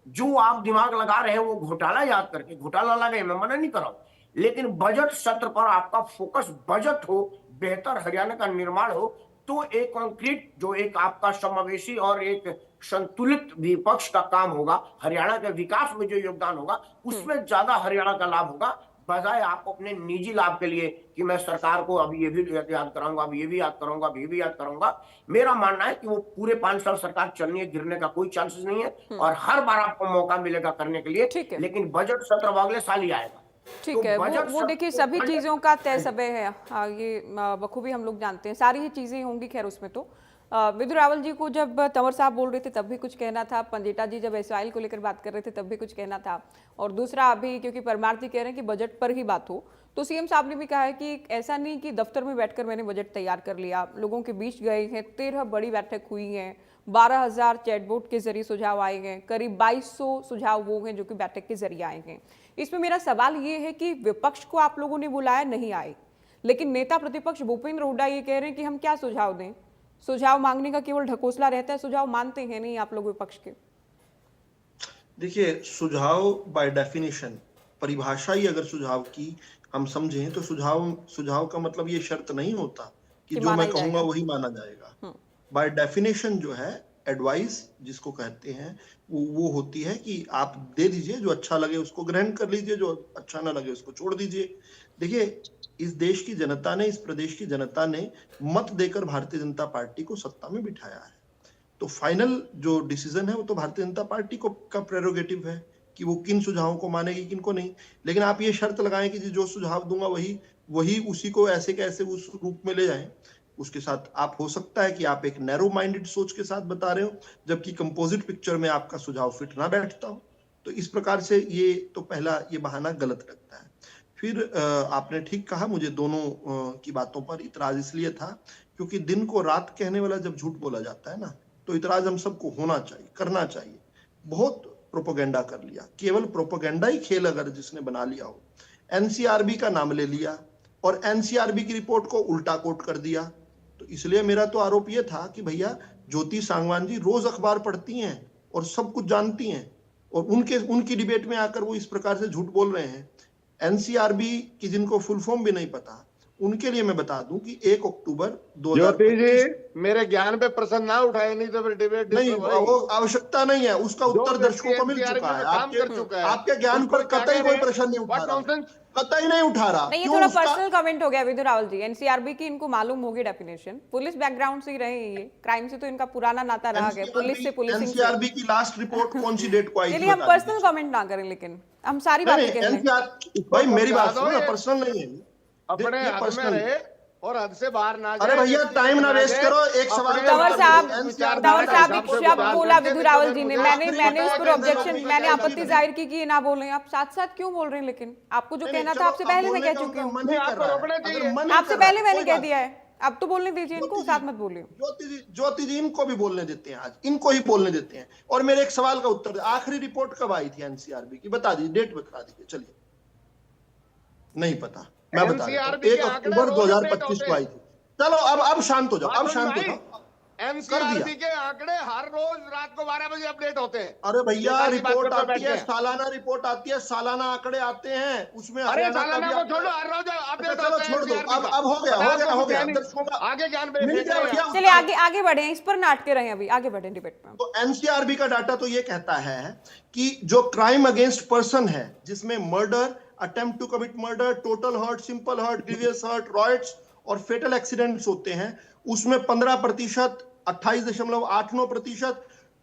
जो आप दिमाग लगा रहे हैं वो घोटाला याद करके घोटाला लगे, मैं मना नहीं कर रहा हूँ, लेकिन बजट सत्र पर आपका फोकस बजट हो, बेहतर हरियाणा का निर्माण हो, तो एक कॉन्क्रीट जो एक आपका समावेशी और एक संतुलित विपक्ष का काम होगा, हरियाणा के विकास में जो योगदान होगा उसमें ज्यादा हरियाणा का लाभ होगा, बजाय आप अपने निजी लाभ के लिए कि मैं सरकार को अब ये भी याद कराऊंगा, अब ये भी याद करूंगा, अब ये भी याद करूंगा। मेरा मानना है कि वो पूरे 5 साल सरकार चलनी है, गिरने का कोई चांसेस नहीं है और हर बार आपको मौका मिलेगा करने के लिए, लेकिन बजट सत्र अगले साल ही आएगा। ठीक है, वो देखिए सभी चीजों का तय समय है, ये बखूबी हम लोग जानते हैं, सारी ही चीजें होंगी। खैर उसमें तो विदुर रावल जी को जब तंवर साहब बोल रहे थे तब भी कुछ कहना था, पंजेटा जी जब एसवाइल को लेकर बात कर रहे थे तब भी कुछ कहना था, और दूसरा अभी क्योंकि परमार जी कह रहे हैं कि बजट पर ही बात हो, तो सीएम साहब ने भी कहा है कि ऐसा नहीं कि दफ्तर में बैठकर मैंने बजट तैयार कर लिया, लोगों के बीच गए हैं, 13 बड़ी बैठक हुई है, 12,000 चैटबोट के जरिए सुझाव आए हैं, करीब 2200 सुझाव वो हैं जो कि बैठक के जरिए आए हैं। इसमें मेरा सवाल ये है कि विपक्ष को आप लोगों ने बुलाया, नहीं आए, लेकिन नेता प्रतिपक्ष भूपेंद्र हुड्डा ये कह रहे हैं कि हम क्या सुझाव दें, सुझाव मांगने का केवल ढकोसला रहता है, सुझाव मानते हैं नहीं आप लोग विपक्ष के। देखिए, सुझाव बाय डेफिनेशन, परिभाषा ही अगर सुझाव की हम समझें तो सुझाव का मतलब ये शर्त नहीं होता कि जो मैं कहूंगा वही माना जाएगा। बाय डेफिनेशन जो है एडवाइस जिसको कहते हैं वो होती है कि आप दे दीजिए, जो अच्छा लगे उसको ग्रहण कर लीजिए, जो अच्छा ना लगे उसको छोड़ दीजिए। देखिए, इस देश की जनता ने, इस प्रदेश की जनता ने मत देकर भारतीय जनता पार्टी को सत्ता में बिठाया है, तो फाइनल जो डिसीजन है वो तो भारतीय जनता पार्टी को का प्रेरोगेटिव है कि वो किन सुझावों को मानेगी, किन को नहीं। लेकिन आप ये शर्त लगाएं कि जो सुझाव दूंगा वही उसी को ऐसे कैसे उस रूप में ले जाएं, उसके साथ आप हो सकता है कि आप एक नैरो माइंडेड सोच के साथ बता रहे हो, जबकि कंपोजिट पिक्चर में आपका सुझाव फिट ना बैठता हो। तो इस प्रकार से ये तो पहला ये बहाना गलत लगता है। फिर आपने ठीक कहा, मुझे दोनों की बातों पर इतराज इसलिए था क्योंकि दिन को रात कहने वाला जब झूठ बोला जाता है ना, तो इतराज हम सबको होना चाहिए, करना चाहिए। बहुत प्रोपोगेंडा कर लिया, केवल प्रोपोगेंडा ही खेल अगर जिसने बना लिया हो, एनसीआरबी का नाम ले लिया और एनसीआरबी की रिपोर्ट को उल्टा कोट कर दिया, तो इसलिए मेरा तो आरोप यह था कि भैया ज्योति सांगवान जी रोज अखबार पढ़ती हैं और सब कुछ जानती हैं, और उनकी डिबेट में आकर वो इस प्रकार से झूठ बोल रहे हैं। एनसीआरबी की जिनको फुल फॉर्म भी नहीं पता, उनके लिए मैं बता दूं कि 1 अक्टूबर ज्योति 2025 जी मेरे ज्ञान पे प्रश्न ना उठाए, नहीं तो फिर डिबेट नहीं, वो आवश्यकता नहीं है, उसका उत्तर दर्शकों को मिल चुका है। काम कर चुका है, आपके ज्ञान पर कतई कोई प्रश्न नहीं उठा रहा, कतई नहीं उठा रहा। नहीं, ये क्यों थोड़ा उसका पर्सनल कमेंट हो गया विधु रावल जी। एनसीआरबी की इनको मालूम होगी डेफिनेशन, पुलिस बैकग्राउंड से ही रहे हैं, ये क्राइम से तो इनका पुराना नाता रहा है, पुलिस से, पुलिसिंग से। एनसीआरबी की लास्ट रिपोर्ट कौन सी डेट को आई थी? चलिए हम पर्सनल कमेंट ना करें, लेकिन हम सारी बातें कह रहे हैं। भाई मेरी बात सुनो, पर्सनल नहीं है, अपने हद में रहे और हद से बाहर ना जाए। अरे भैया टाइम ना वेस्ट करो, एक सवाल तंवर साहब एक शब्द बोला विधु रावल जी ने, मैंने उस पर ऑब्जेक्शन, मैंने आपत्ति जाहिर की कि ये ना बोल रहे हैं। आप साथ साथ क्यों बोल रहे हैं? लेकिन आपको जो कहना था आपसे पहले मैं कह चुकी हूँ, आपसे पहले मैंने कह दिया है, अब तो बोलने दीजिए इनको, साथ मत बोलिए। ज्योति जी इनको भी बोलने देते हैं, आज इनको ही बोलने देते हैं। और मेरे एक सवाल का उत्तर, आखिरी रिपोर्ट कब आई थी एनसीआरबी की? बता दीजिए, डेट बता दीजिए। चलिए, नहीं पता, मैं बता देता हूं, 1 अक्टूबर 2025 को आई थी। चलो अब शांत हो जाओ, अब शांत हो जाओ। एनसीआरबी के आंकड़े हर रोज रात को 12 बजे अपडेट होते हैं। अरे भैया रिपोर्ट आती है, सालाना रिपोर्ट आती है, सालाना आंकड़े आते हैं, उसमें सालाना को छोड़ो, हर रोज अपडेट चलो छोड़ दो, अब हो गया दर्शकों का आगे ज्ञान। चलिए आगे बढ़े, इस पर नाटके रहे, अभी आगे बढ़े डिबेट में। तो एनसीआरबी का डाटा तो ये कहता है कि जो क्राइम अगेंस्ट पर्सन है, जिसमें murder, attempt to commit murder, total hurt, simple hurt, grievous hurt, riots और फेटल एक्सीडेंट्स होते हैं, उसमें 15%, 28.89%,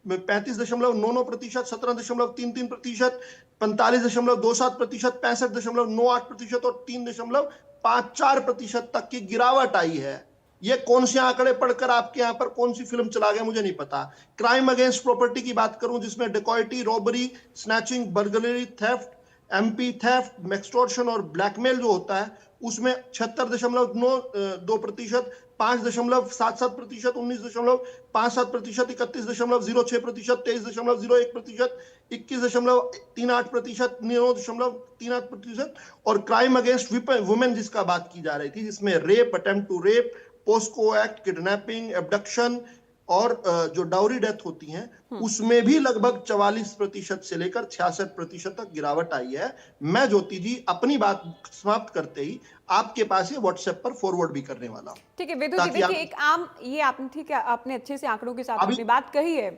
35.99%, 17.33%, 45.27%, 65.98% और 3.54% तक की गिरावट आई है। ये कौन से आंकड़े पढ़कर आपके यहां पर कौन सी फिल्म चला गया मुझे नहीं पता। क्राइम अगेंस्ट प्रॉपर्टी की बात करूं, जिसमें dacoity, robbery, snatching, burglary, theft, MP theft, extortion और ब्लैकमेल जो होता है, उसमें 76.92%, 5.77%, 19.57%, 31.06%, 23.01%, 21.38%, 9.38% और क्राइम अगेंस्ट वुमेन जिसका बात की जा रही थी, जिसमें rape, attempt to rape, POCSO act, kidnapping, abduction और जो डाउरी डेथ होती हैं, उसमें भी लगभग 44% से लेकर 66% तक गिरावट आई है। मैं ज्योति जी अपनी बात समाप्त करते ही आपके पास ये व्हाट्सएप पर फॉरवर्ड भी करने वाला हूं। ठीक है विदु जी, देखिए एक आम, ये आपने ठीक है, आपने अच्छे से आंकड़ों के साथ अपनी बात कही है,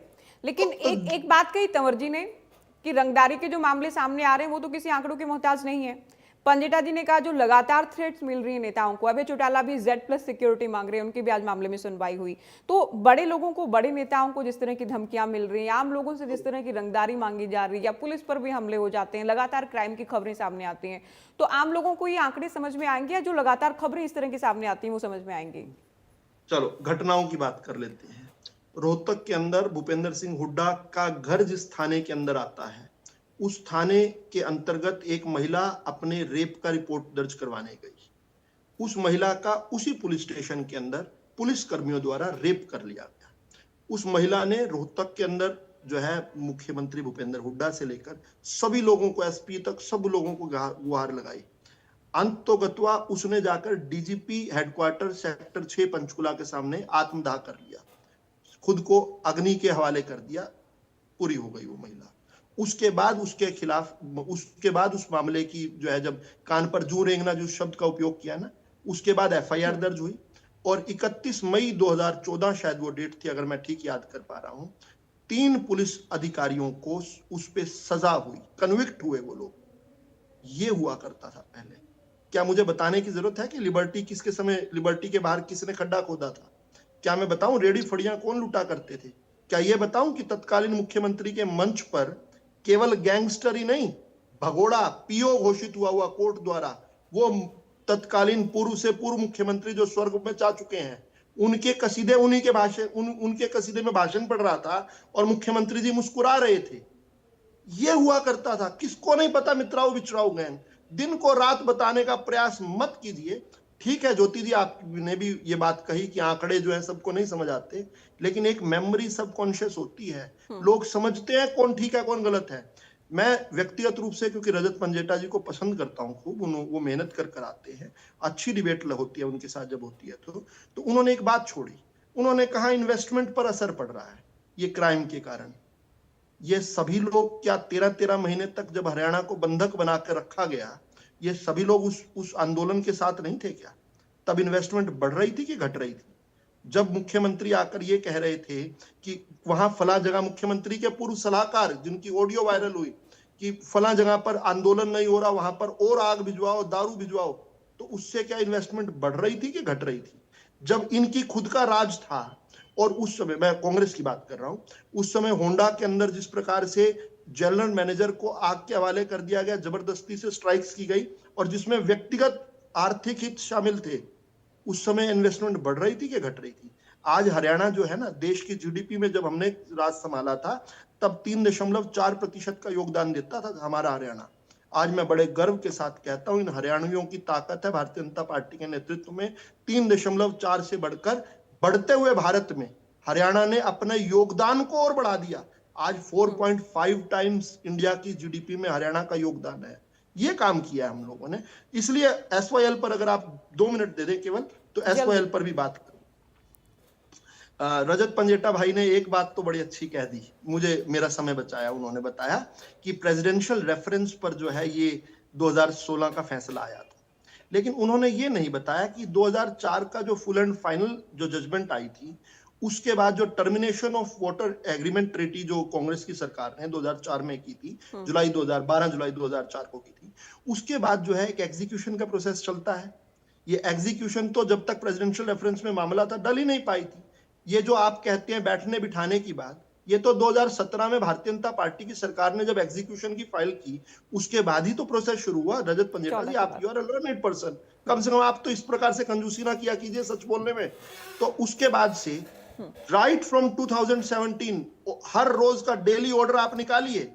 लेकिन एक बात कही तंवर जी ने कि रंगदारी के जो मामले सामने आ रहे हैं वो तो किसी आंकड़ों के मोहताज नहीं है। पंजेटा जी ने कहा जो लगातार थ्रेट्स मिल रही है नेताओं को, अभय चौटाला भी Z+ सिक्योरिटी मांग रहे हैं, उनकी भी आज मामले में सुनवाई हुई। तो बड़े लोगों को, बड़े नेताओं को जिस तरह की धमकियां मिल रही हैं, आम लोगों से जिस तरह की रंगदारी मांगी जा रही है, या पुलिस पर भी हमले हो जाते हैं, लगातार क्राइम की खबरें सामने आती हैं, तो आम लोगों को ये आंकड़े समझ में आएंगे या जो लगातार खबरें इस तरह की सामने आती हैं वो समझ में आएंगी? चलो घटनाओं की बात कर लेते हैं। रोहतक के अंदर भूपेंद्र सिंह हुड्डा का घर जिस थाने के अंदर आता है, उस थाने के अंतर्गत एक महिला अपने रेप का रिपोर्ट दर्ज करवाने गई। उस महिला का उसी पुलिस स्टेशन के अंदर पुलिस कर्मियों द्वारा रेप कर लिया गया। उस महिला ने रोहतक के अंदर जो है मुख्यमंत्री भूपेंद्र हुड्डा से लेकर सभी लोगों को, एसपी तक सब लोगों को गुहार लगाई। अंततोगत्वा उसने जाकर डीजीपी हेडक्वार्टर सेक्टर 6 पंचकुला के सामने आत्मदाह कर लिया, खुद को अग्नि के हवाले कर दिया, पूरी हो गई वो महिला। उसके बाद उसके खिलाफ, उसके बाद उस मामले की जो है, जब कान पर जू रेंगना जो शब्द का उपयोग किया ना, उसके बाद एफआईआर दर्ज हुई और 31 मई 2014 शायद वो डेट थी, अगर मैं ठीक याद कर पा रहा हूं, 3 पुलिस अधिकारियों को उस पे सजा हुई, कन्विक्ट हुए वो लोग। ये हुआ करता था पहले। क्या मुझे बताने की जरूरत है कि लिबर्टी किसके समय, लिबर्टी के बाहर किसने खड्डा खोदा था? क्या मैं बताऊं रेडी फड़ियां कौन लुटा करते थे? क्या ये बताऊं कि तत्कालीन मुख्यमंत्री के मंच पर केवल गैंगस्टर ही नहीं, भगोड़ा पीओ घोषित हुआ कोर्ट द्वारा, वो तत्कालीन पूर्व से पूर्व मुख्यमंत्री जो स्वर्ग में जा चुके हैं, उनके कसीदे, उन्हीं के भाषण, उनके कसीदे में भाषण पढ़ रहा था और मुख्यमंत्री जी मुस्कुरा रहे थे। ये हुआ करता था। किसको नहीं पता मित्राओ बिचराओ गैंग? दिन को रात बताने का प्रयास मत कीजिए। ठीक है ज्योति जी, आपने भी ये बात कही कि आंकड़े जो है सबको नहीं समझ आते, लेकिन एक मेमोरी सबकॉन्शियस होती है, लोग समझते हैं कौन ठीक है कौन गलत है। मैं व्यक्तिगत रूप से, क्योंकि रजत पंजेटा जी को पसंद करता हूं खूब, वो मेहनत कर आते हैं, अच्छी डिबेट होती है उनके साथ जब होती है तो उन्होंने एक बात छोड़ी। उन्होंने कहा इन्वेस्टमेंट पर असर पड़ रहा है ये क्राइम के कारण। ये सभी लोग क्या 13-13 महीने तक जब हरियाणा को बंधक बना कर रखा गया, ये सभी लोग उस आंदोलन के साथ नहीं थे क्या? तब इन्वेस्टमेंट बढ़ रही थी कि घट रही थी? जब मुख्यमंत्री आकर ये कह रहे थे कि वहां फला जगह, मुख्यमंत्री के पूर्व सलाहकार जिनकी ऑडियो वायरल हुई कि फला जगह पर आंदोलन नहीं हो रहा, वहां पर और आग भिजवाओ, दारू भिजवाओ, तो उससे क्या इन्वेस्टमेंट बढ़ रही थी कि घट रही थी? जब इनकी खुद का राज था, और उस समय मैं कांग्रेस की बात कर रहा हूं, उस समय होंडा के अंदर जिस प्रकार से जनरल मैनेजर को आग के हवाले कर दिया गया, जबरदस्ती से स्ट्राइक्स की गई, और जिसमें व्यक्तिगत आर्थिक हित शामिल थे, उस समय इन्वेस्टमेंट बढ़ रही थी कि घट रही थी? आज हरियाणा जो है ना, देश की जीडीपी में जब हमने राज संभाला था तब 3.4% का योगदान देता था हमारा हरियाणा। आज मैं बड़े गर्व के साथ कहता हूं, इन हरियाणवियों की ताकत है भारतीय जनता पार्टी के नेतृत्व में। 3.4 से बढ़कर बढ़ते हुए भारत में हरियाणा ने अपने योगदान को और बढ़ा दिया। आज 4.5 टाइम्स इंडिया की जीडीपी में हरियाणा का योगदान है। ये काम किया है हम लोगों ने। इसलिए एसवाईएल पर अगर आप 2 मिनट दे दें केवल, तो एसवाईएल पर भी बात करूं। रजत पंजेटा भाई ने एक बात तो बड़ी अच्छी कह दी, मुझे मेरा समय बचाया। उन्होंने बताया कि प्रेसिडेंशियल रेफरेंस पर जो है ये 2016 का फैसला आया था, लेकिन उन्होंने ये नहीं बताया कि 2004 का जो फुल एंड फाइनल जो जजमेंट आई थी, उसके बाद जो termination of water agreement treaty जो कांग्रेस की सरकार ने 2004 में की थी, 12 जुलाई 2004 को की थी, उसके बाद जो है एक एग्जीक्यूशन का प्रोसेस चलता है। ये एग्जीक्यूशन तो जब तक प्रेसिडेंशियल रेफरेंस में मामला था डल ही नहीं पाई थी। ये जो आप कहते हैं बैठने बिठाने की बात, ये तो 2017 में भारतीय जनता पार्टी की सरकार ने जब एग्जीक्यूशन की फाइल की, उसके बाद ही तो प्रोसेस शुरू हुआ। रजत पंजेटा जी, आप you are a learned person, कम से कम आप तो इस प्रकार से कंजूसी ना किया कीजिए सच बोलने में। तो उसके बाद से राइट फ्रॉम 2017 हर रोज का डेली ऑर्डर आप निकालिए।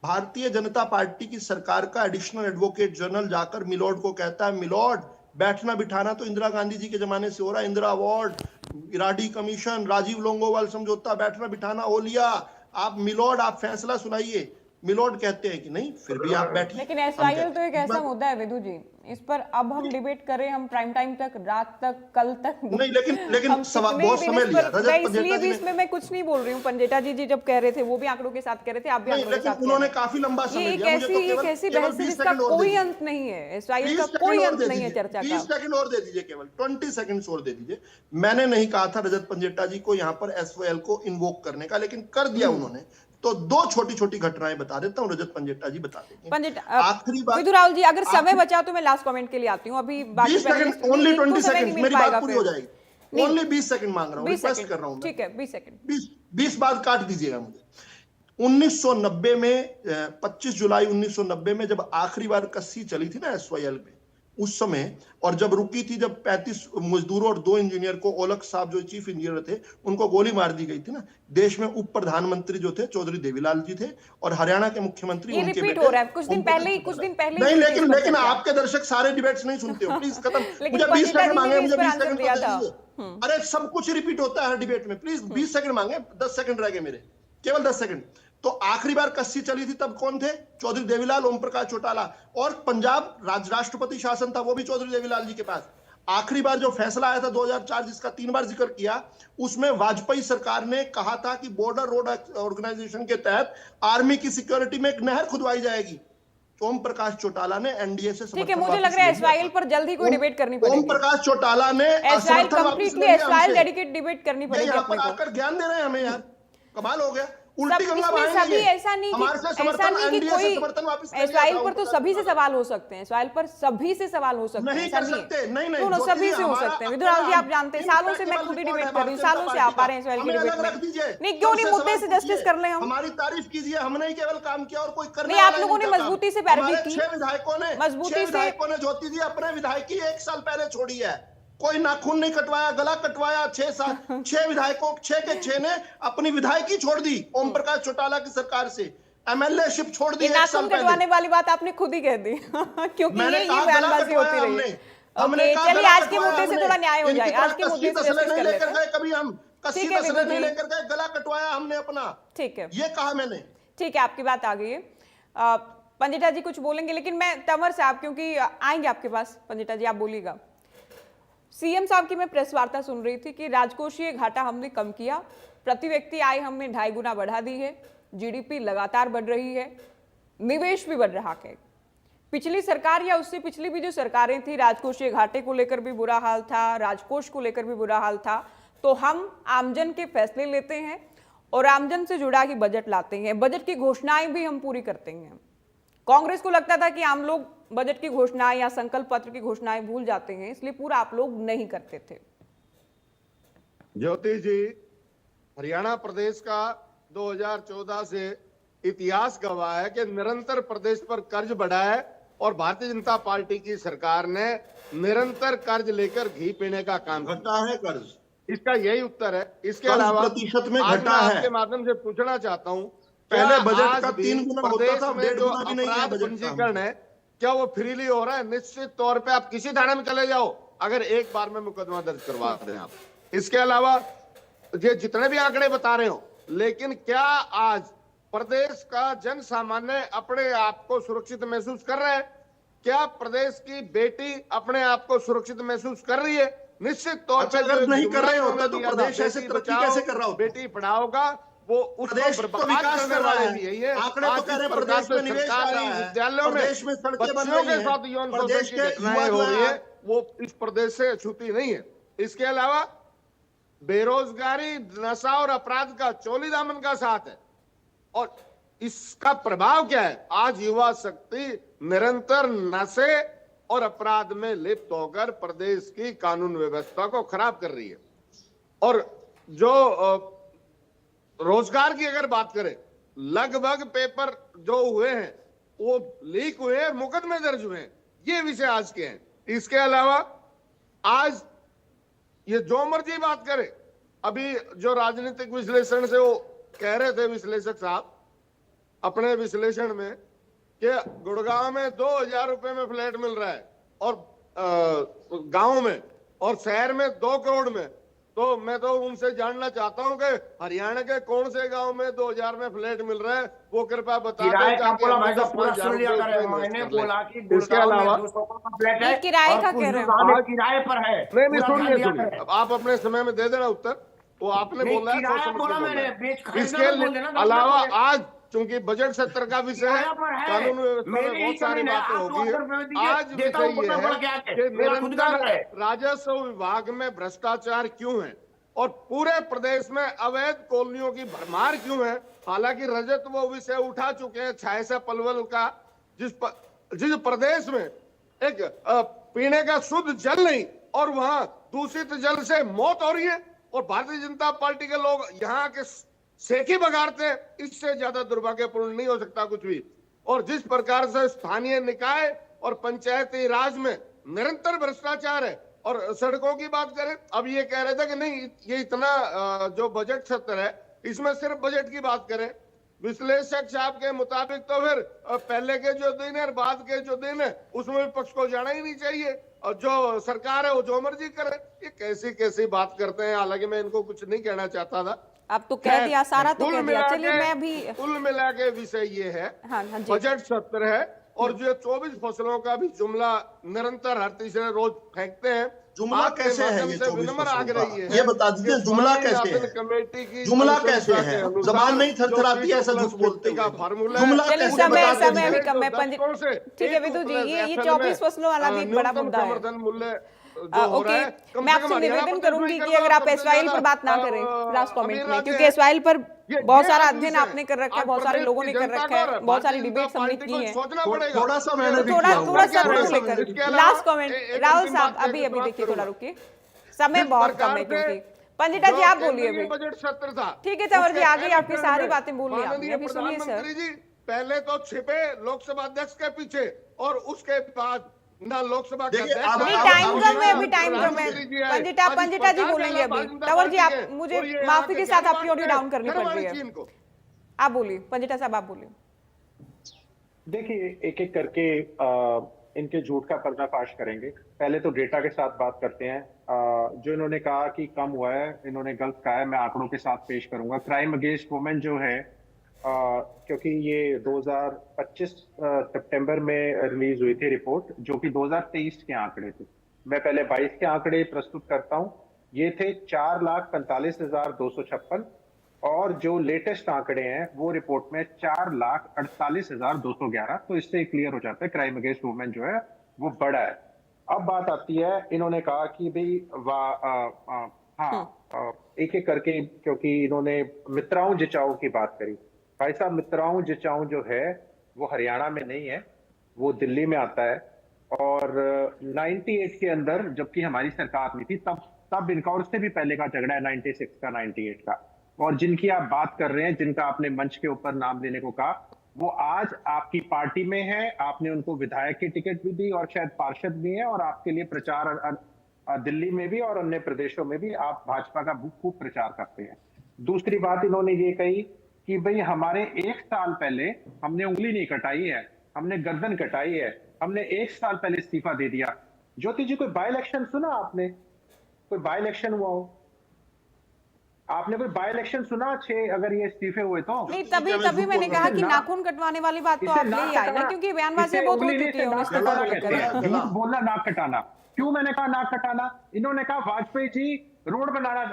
भारतीय जनता पार्टी की सरकार का एडिशनल एडवोकेट जनरल जाकर मिलोड को कहता है, मिलोड बैठना बिठाना तो इंदिरा गांधी जी के जमाने से हो रहा है, इंदिरा अवार्ड, इराडी कमीशन, राजीव लोंगोवाल समझौता, बैठना बिठाना हो लिया, आप मिलोड आप फैसला सुनाइए। मिलोड कहते हैं कि नहीं, फिर भी आप बैठिए। लेकिन एसवाईएल तो एक ऐसा मुद्दा है विधु जी, इस पर अब हम डिबेट करें, हम प्राइम टाइम तक, रात तक, कल तक नहीं, लेकिन सवाल बहुत समय लिया। इसलिए भी इसमें मैं कुछ नहीं बोल रही हूँ। पंजेटा जी जब कह रहे थे वो भी आंकड़ों के साथ कह रहे थे, आप भी आंकड़ों के साथ। उन्होंने काफी लंबा समय लिया। ये कैसी बहस है जिसका कोई अंत नहीं है, एसवाईएल का कोई अंत नहीं है चर्चा का। 20 सेकंड और दे दीजिए, केवल 20 सेकंड और दे दीजिए। मैंने नहीं कहा था रजत पंजेटा जी को यहाँ पर एसवाईएल को इन्वोक करने का, लेकिन कर दिया उन्होंने। तो 2 छोटी छोटी घटनाएं बता देता हूं, रजत पंजेटा जी बता देंगे। आखिरी बात विधु राहुल जी, अगर समय बचा तो मैं लास्ट कमेंट के लिए आती हूं। अभी 20 सेकंड, ओनली 20 सेकंड, मेरी बात पूरी हो जाएगी। ओनली 20 सेकंड मांग रहा हूं, रिक्वेस्ट कर रहा हूं। ठीक है, 20 सेकंड, 20 बात काट दीजिएगा मुझे। 1990 में 25 जुलाई 1990 में जब आखिरी बार कस्सी चली थी ना एसवाईएल में, उस समय, और जब रुकी थी, जब 35 मजदूरों और 2 इंजीनियर को, ओलख साहब जो चीफ इंजीनियर थे, उनको गोली मार दी गई थी ना, देश में उप प्रधानमंत्री जो थे चौधरी देवीलाल जी थे, और हरियाणा के मुख्यमंत्री उनके बेटे। हो रहा है कुछ दिन पहले नहीं, लेकिन आपके दर्शक सारे डिबेट्स नहीं सुनते हो, प्लीज खत्म। मुझे 20 सेकंड मांगे, मुझे 20 सेकंड दिया था। अरे सब कुछ रिपीट होता है हर डिबेट में, प्लीज 20 सेकंड मांगे, 10 सेकंड रह गए मेरे, केवल 10 सेकंड। तो आखिरी बार कस्सी चली थी तब कौन थे? चौधरी देवीलाल, ओम प्रकाश चौटाला, और पंजाब राष्ट्रपति शासन था वो भी चौधरी देवीलाल जी के पास। आखिरी बार जो फैसला आया था 2004, जिसका 3 बार जिक्र किया, उसमें वाजपेयी सरकार ने कहा था कि बॉर्डर रोड ऑर्गेनाइजेशन के तहत आर्मी की सिक्योरिटी में एक नहर खुदवाई जाएगी। ओम प्रकाश चौटाला ने एनडीए से ठीक है, मुझे लग रहा है एसवाईएल पर जल्दी कोई डिबेट करनी पड़ेगी। ओम प्रकाश चौटाला ने SYL completely SYL dedicate debate करनी पड़ेगी। यहाँ पर आकर ज्ञान दे रहे हैं हमें, यार कमाल हो गया। उल्टी गंगा सभी ऐसा नहीं कि कोई एसवाईएल पर तो सभी से सवाल हो सकते हैं, एसवाईएल पर सभी से सवाल हो सकते हैं, नहीं सभी से हो सकते हैं। विधु राहुल जी, आप जानते हैं सालों से मैं खुद ही डिबेट कर रही हूँ, सालों से आप आ रहे हैं एसवाईएल की डिबेट में। नहीं, क्यों नहीं मुद्दे से जस्टिस कर ले हम। हमारी तारीफ कीजिए, हमने ही केवल काम किया और कोई करने नहीं, आप लोगों ने मजबूती से पैरवी की। 6 विधायकों ने ज्योति जी अपने विधायकी 1 साल पहले छोड़ी है, कोई नाखून नहीं कटवाया, गला कटवाया। 6 विधायकों 6 के 6 ने अपनी विधायकी छोड़ दी ओम प्रकाश चौटाला की सरकार से, एमएलए शिप छोड़ दी। नाखून कटवाने वाली बात आपने खुद ही कह दी क्योंकि ये बयानबाजी होती रही। हमने चलिए आज के मुद्दे से थोड़ा न्याय हो जाए, आज के मुद्दे से जस्टिस कर लेते हैं। कभी हम कस्सी तस्वीर नहीं लेकर गए, गला कटवाया हमने अपना, ठीक है, ये कहा मैंने। ठीक है, आपकी बात आ गई है। पंजेटा जी कुछ बोलेंगे, लेकिन मैं तंवर साहब, क्योंकि आएंगे आपके पास, पंजेटा जी आप बोलिएगा। सीएम साहब की मैं प्रेस वार्ता सुन रही थी कि राजकोषीय घाटा हमने कम किया, प्रति व्यक्ति आय हमने 2.5 गुना बढ़ा दी है, जीडीपी लगातार बढ़ रही है, निवेश भी बढ़ रहा है। पिछली सरकार या उससे पिछली भी जो सरकारें थी, राजकोषीय घाटे को लेकर भी बुरा हाल था, राजकोष को लेकर भी बुरा हाल था। तो हम आमजन के फैसले लेते हैं और आमजन से जुड़ा ही बजट लाते हैं, बजट की घोषणाएं भी हम पूरी करते हैं। कांग्रेस को लगता था कि आम लोग बजट की घोषणाएं या संकल्प पत्र की घोषणाएं भूल जाते हैं, इसलिए पूरा आप लोग नहीं करते थे। ज्योति जी, हरियाणा प्रदेश का 2014 से इतिहास गवाह है कि निरंतर प्रदेश पर कर्ज बढ़ा है और भारतीय जनता पार्टी की सरकार ने निरंतर कर्ज लेकर घी पीने का काम घटा है कर्ज, इसका यही उत्तर है। इसके कर्ज अलावा प्रतिशत में आज घटा मैं है। आपके माध्यम से पूछना चाहता हूं, पहले बजट आज का भी 3 गुना होता प्रदेश था, में 1.5 जो गुना भी नहीं है अपराध बजट का। पंजीकरण है, क्या वो फ्रीली हो रहा है? निश्चित तौर पे आप किसी थाने में चले जाओ, अगर एक बार में मुकदमा दर्ज करवा दें आप। इसके अलावा ये जितने भी आंकड़े बता रहे हो, लेकिन क्या आज प्रदेश का जन सामान्य अपने आप को सुरक्षित महसूस कर रहा है? क्या प्रदेश की बेटी अपने आप को सुरक्षित महसूस कर रही है? निश्चित तौर पर अगर नहीं कर रहे होते तो प्रदेश ऐसे तरक्की कैसे कर रहा होता? बेटी पढ़ाओ का वो उसको प्रदेश तो बर्बाद विकास करने कर रहा वाले है। भी है। आंकड़े तो कह रहे हैं प्रदेश में निवेश आ रहा है, विद्यालयों में प्रदेश में सड़कें बन बच्चों रही के हैं, साथ यौन शोषण प्रदेश की के घटनाएं युवा हो रही है, जो वो इस प्रदेश से छूती नहीं है। इसके अलावा बेरोजगारी, नशा और अपराध का चोली दामन का साथ है और इसका प्रभाव क्या है? आज युवा शक्ति निरंतर नशे और अपराध में लिप्त होकर प्रदेश की कानून व्यवस्था को खराब कर रही है। और जो रोजगार की अगर बात करें, लगभग पेपर जो हुए हैं वो लीक हुए हैं, मुकदमे दर्ज हुए हैं, ये विषय आज के हैं। इसके अलावा आज ये जो मर्जी बात करे, अभी जो राजनीतिक विश्लेषण से वो कह रहे थे विश्लेषक साहब अपने विश्लेषण में कि गुड़गांव में 2000 रुपए में फ्लैट मिल रहा है और गांव में और शहर में 2 करोड़ में, तो मैं तो उनसे जानना चाहता हूं कि हरियाणा के कौन से गांव में 2000 में फ्लैट मिल रहा है, वो कृपया बता दें ताकि हम 10,000 रुपए। इसके अलावा किराए का कह रहे हो? किराए पर है। नहीं सुनिए, आप अपने समय में दे देना उत्तर, वो आपने बोला है तो समझ के बोला है। इसके अलावा आज चूंकि बजट सत्र का विषय है, कानून व्यवस्था में बहुत सारी बातें होगी। आज विषय ये है कि निरंतर राजस्व विभाग में भ्रष्टाचार क्यों है और पूरे प्रदेश में अवैध कॉलोनियों की भरमार क्यों है। हालांकि रजत वो विषय उठा चुके हैं छायसा पलवल का, जिस प्रदेश में एक पीने का शुद्ध जल नहीं और वहां दूषित जल से मौत हो रही है और भारतीय जनता पार्टी के लोग यहाँ के सेकी बगाड़ते हैं। इससे ज्यादा दुर्भाग्यपूर्ण नहीं हो सकता कुछ भी। और जिस प्रकार से स्थानीय निकाय और पंचायती राज में निरंतर भ्रष्टाचार है और सड़कों की बात करें, अब ये कह रहे थे कि नहीं ये इतना जो बजट सत्र है इसमें सिर्फ बजट की बात करें। विश्लेषक साहब के मुताबिक तो फिर पहले के जो दिन है और बाद के जो दिन है उसमें विपक्ष को जाना ही नहीं चाहिए और जो सरकार है वो जो मर्जी करे। ये कैसी कैसी बात करते हैं। हालांकि मैं इनको कुछ नहीं कहना चाहता था, अब तो कह दिया, सारा तो कह दिया। चलिए मैं भी कुल मिला के विषय ये है, हाँ जी। बजट सत्र है और जो 24 फसलों का भी जुमला निरंतर हर तीसरे रोज फेंकते हैं। जुमला कैसे है ये 24 विनम्र आग्रह ये बता दीजिए, जुमला कैसे है? कमेटी की जुमला कैसे है? जबान नहीं थरथराती है ऐसा झूठ बोलते का फार्मूला जुमला चलिए कैसे समय भी कम है। ठीक है विदु जी, ये 24 फसलों वाला भी एक बड़ा मुद्दा है। समर्थन मूल्य ओके, मैं आपसे निवेदन करूंगी कि अगर आप एसवाइल पर बात ना करें लास्ट कमेंट में, क्योंकि एसवाइल पर बहुत सारा अध्ययन आपने कर रखा है, बहुत सारे लोगों ने कर रखा है, बहुत सारी डिबेट्स हमने की है। थोड़ा सा मैंने थोड़ा सा लेकर लास्ट कमेंट राहुल साहब अभी देखिए, थोड़ा रुकिए, समय बहुत कम है क्योंकि पंडिता जी आप बोलिए अभी। बजट सत्र था, ठीक है तंवर जी, आगे आपकी सारी बातें बोल ली आपने, अभी सुनिए सर। पहले तो छिपे लोकसभा अध्यक्ष के पीछे और उसके बाद ना लोकसभा का टाइम कम है, अभी टाइम कम है। पंडिता जी बोलेंगे अभी। तंवर जी आप मुझे माफी के साथ आपकी ऑडियो डाउन करनी पड़ रही है, आप बोलिए। पंडिता साहब आप बोलिए। देखिए एक एक करके इनके झूठ का पर्दाफाश करेंगे। पहले तो डेटा के साथ बात करते हैं। जो इन्होंने कहा कि कम हुआ है, इन्होंने गलत कहा है। मैं आंकड़ों के साथ पेश करूंगा। क्राइम अगेंस्ट वुमेन जो है, क्योंकि ये 2025 सितंबर में रिलीज हुई थी रिपोर्ट, जो कि 2023 के आंकड़े थे। मैं पहले 22 के आंकड़े प्रस्तुत करता हूं। ये थे 4,45,256 और जो लेटेस्ट आंकड़े हैं वो रिपोर्ट में 4,48,211, तो इससे क्लियर हो जाता है क्राइम अगेंस्ट वुमेन जो है वो बढ़ा है। अब बात आती है, इन्होंने कहा कि भाई एक एक करके, क्योंकि इन्होंने मित्राओं जिचाऊ की बात करी। भाई साहब, मित्राओं जिचाऊ जो है वो हरियाणा में नहीं है, वो दिल्ली में आता है। और 98 के अंदर जबकि हमारी सरकार नहीं थी तब इनका, और उससे भी पहले का झगड़ा है 96 का 98 का। और जिनकी आप बात कर रहे हैं, जिनका आपने मंच के ऊपर नाम लेने को कहा, वो आज आपकी पार्टी में है। आपने उनको विधायक की टिकट भी दी और शायद पार्षद भी है, और आपके लिए प्रचार दिल्ली में भी और अन्य प्रदेशों में भी आप भाजपा का खूब प्रचार करते हैं। दूसरी बात इन्होंने ये कही कि भाई हमारे 1 साल पहले हमने उंगली नहीं कटाई है, हमने गर्दन कटाई है, हमने 1 साल पहले इस्तीफा दे दिया। ज्योति जी, कोई बाई इलेक्शन सुना आपने? कोई बाई इलेक्शन हुआ हो? आपने कोई बाई इलेक्शन सुना? अगर ये इस्तीफे हुए तो नहीं, तभी मैंने कहा कि नाखून कटवाने वाली बात तो आप ले आई ना, क्योंकि बयानबाजी बहुत हो चुकी है। झूठ बोलना, नाक कटाना। क्यों मैंने कहा नाक कटाना? इन्होंने कहा वाजपेयी जी रोड बनाना,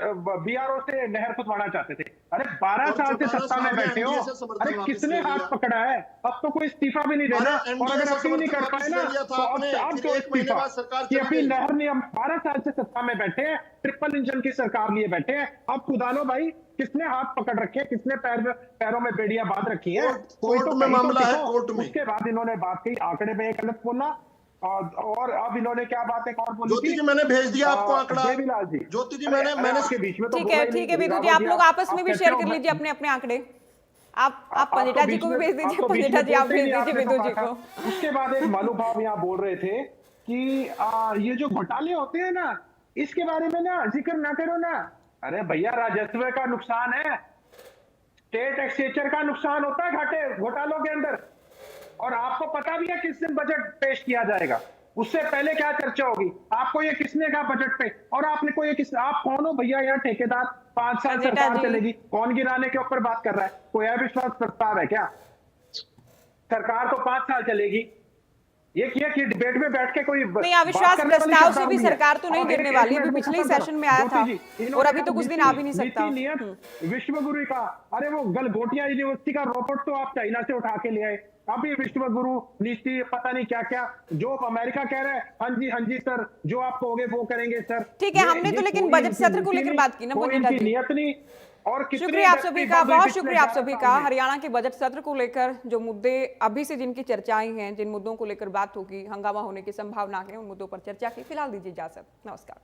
बीआरओ से नहर खुदवाना चाहते थे। अरे 12 साल से सत्ता में बैठे हो, अरे किसने हाथ पकड़ा है? अब तो कोई इस्तीफा भी नहीं देना, और अगर अपील नहीं कर पाए ना तो अब क्यों इस्तीफा? कि अपनी नहर ने, हम 12 साल से सत्ता में बैठे हैं, ट्रिपल इंजन की सरकार लिए बैठे हैं, अब खुदा लो भाई, किसने हाथ पकड़ रखे हैं? किसने पैरों में बेड़ियां बांध रखी है? कोर्ट में मामला है, कोर्ट में। उसके बाद इन्होंने बात कही आंकड़े में एक गलत बोलना, और अब इन्होंने क्या बात है और बोली? ज्योति जी, मैंने भेज दिया आपको आंकड़ा। देवीलाल जी, ज्योति जी, मैंने के बीच में तो ठीक है विधु जी, आप लोग आपस में भी शेयर कर लीजिए अपने अपने आंकड़े। आप पंडिता जी को भी भेज दीजिए, पंडिता जी आप भेज दीजिए विधु जी को। उसके बाद एक मालू भाव यहाँ बोल रहे थे कि ये जो घोटाले होते हैं ना, इसके बारे में ना जिक्र ना करो ना। अरे भैया, राजस्व का नुकसान है, स्टेट एक्सचेंजर का नुकसान होता है घोटालों के अंदर। और आपको पता भी है किस दिन बजट पेश किया जाएगा, उससे पहले क्या चर्चा होगी, आपको ये किसने कहा बजट पे? और आपने को ये आप कौन हो भैया यहाँ ठेकेदार? 5 साल सरकार चलेगी, कौन गिराने के ऊपर बात कर रहा है? कोई अविश्वास प्रस्ताव है क्या? सरकार तो 5 साल चलेगी। ये डिबेट में बैठ के कोई नहीं, अविश्वास प्रस्ताव से भी सरकार तो नहीं गिरने वाली। अभी पिछले सेशन में आया था और अभी तो कुछ दिन आ भी नहीं सकता। विश्वगुरु का, अरे वो गलगोटिया यूनिवर्सिटी का रोबोट तो आप चाइना से उठा के ले आए। अभी विश्वगुरु नीति पता नहीं क्या क्या, जो अमेरिका कह रहा है, हाँ जी सर, जो आप कहोगे वो करेंगे सर। ठीक है, हमने तो लेकिन बजट सत्र को लेकर बात की ना पंडिता जी। नियत नहीं। और शुक्रिया आप सभी का, बहुत शुक्रिया आप सभी का। हरियाणा के बजट सत्र को लेकर जो मुद्दे अभी से जिनकी चर्चाएं हैं, जिन मुद्दों को लेकर बात होगी, हंगामा होने की संभावना है, उन मुद्दों पर चर्चा की। फिलहाल दीजिए इजाजत, नमस्कार।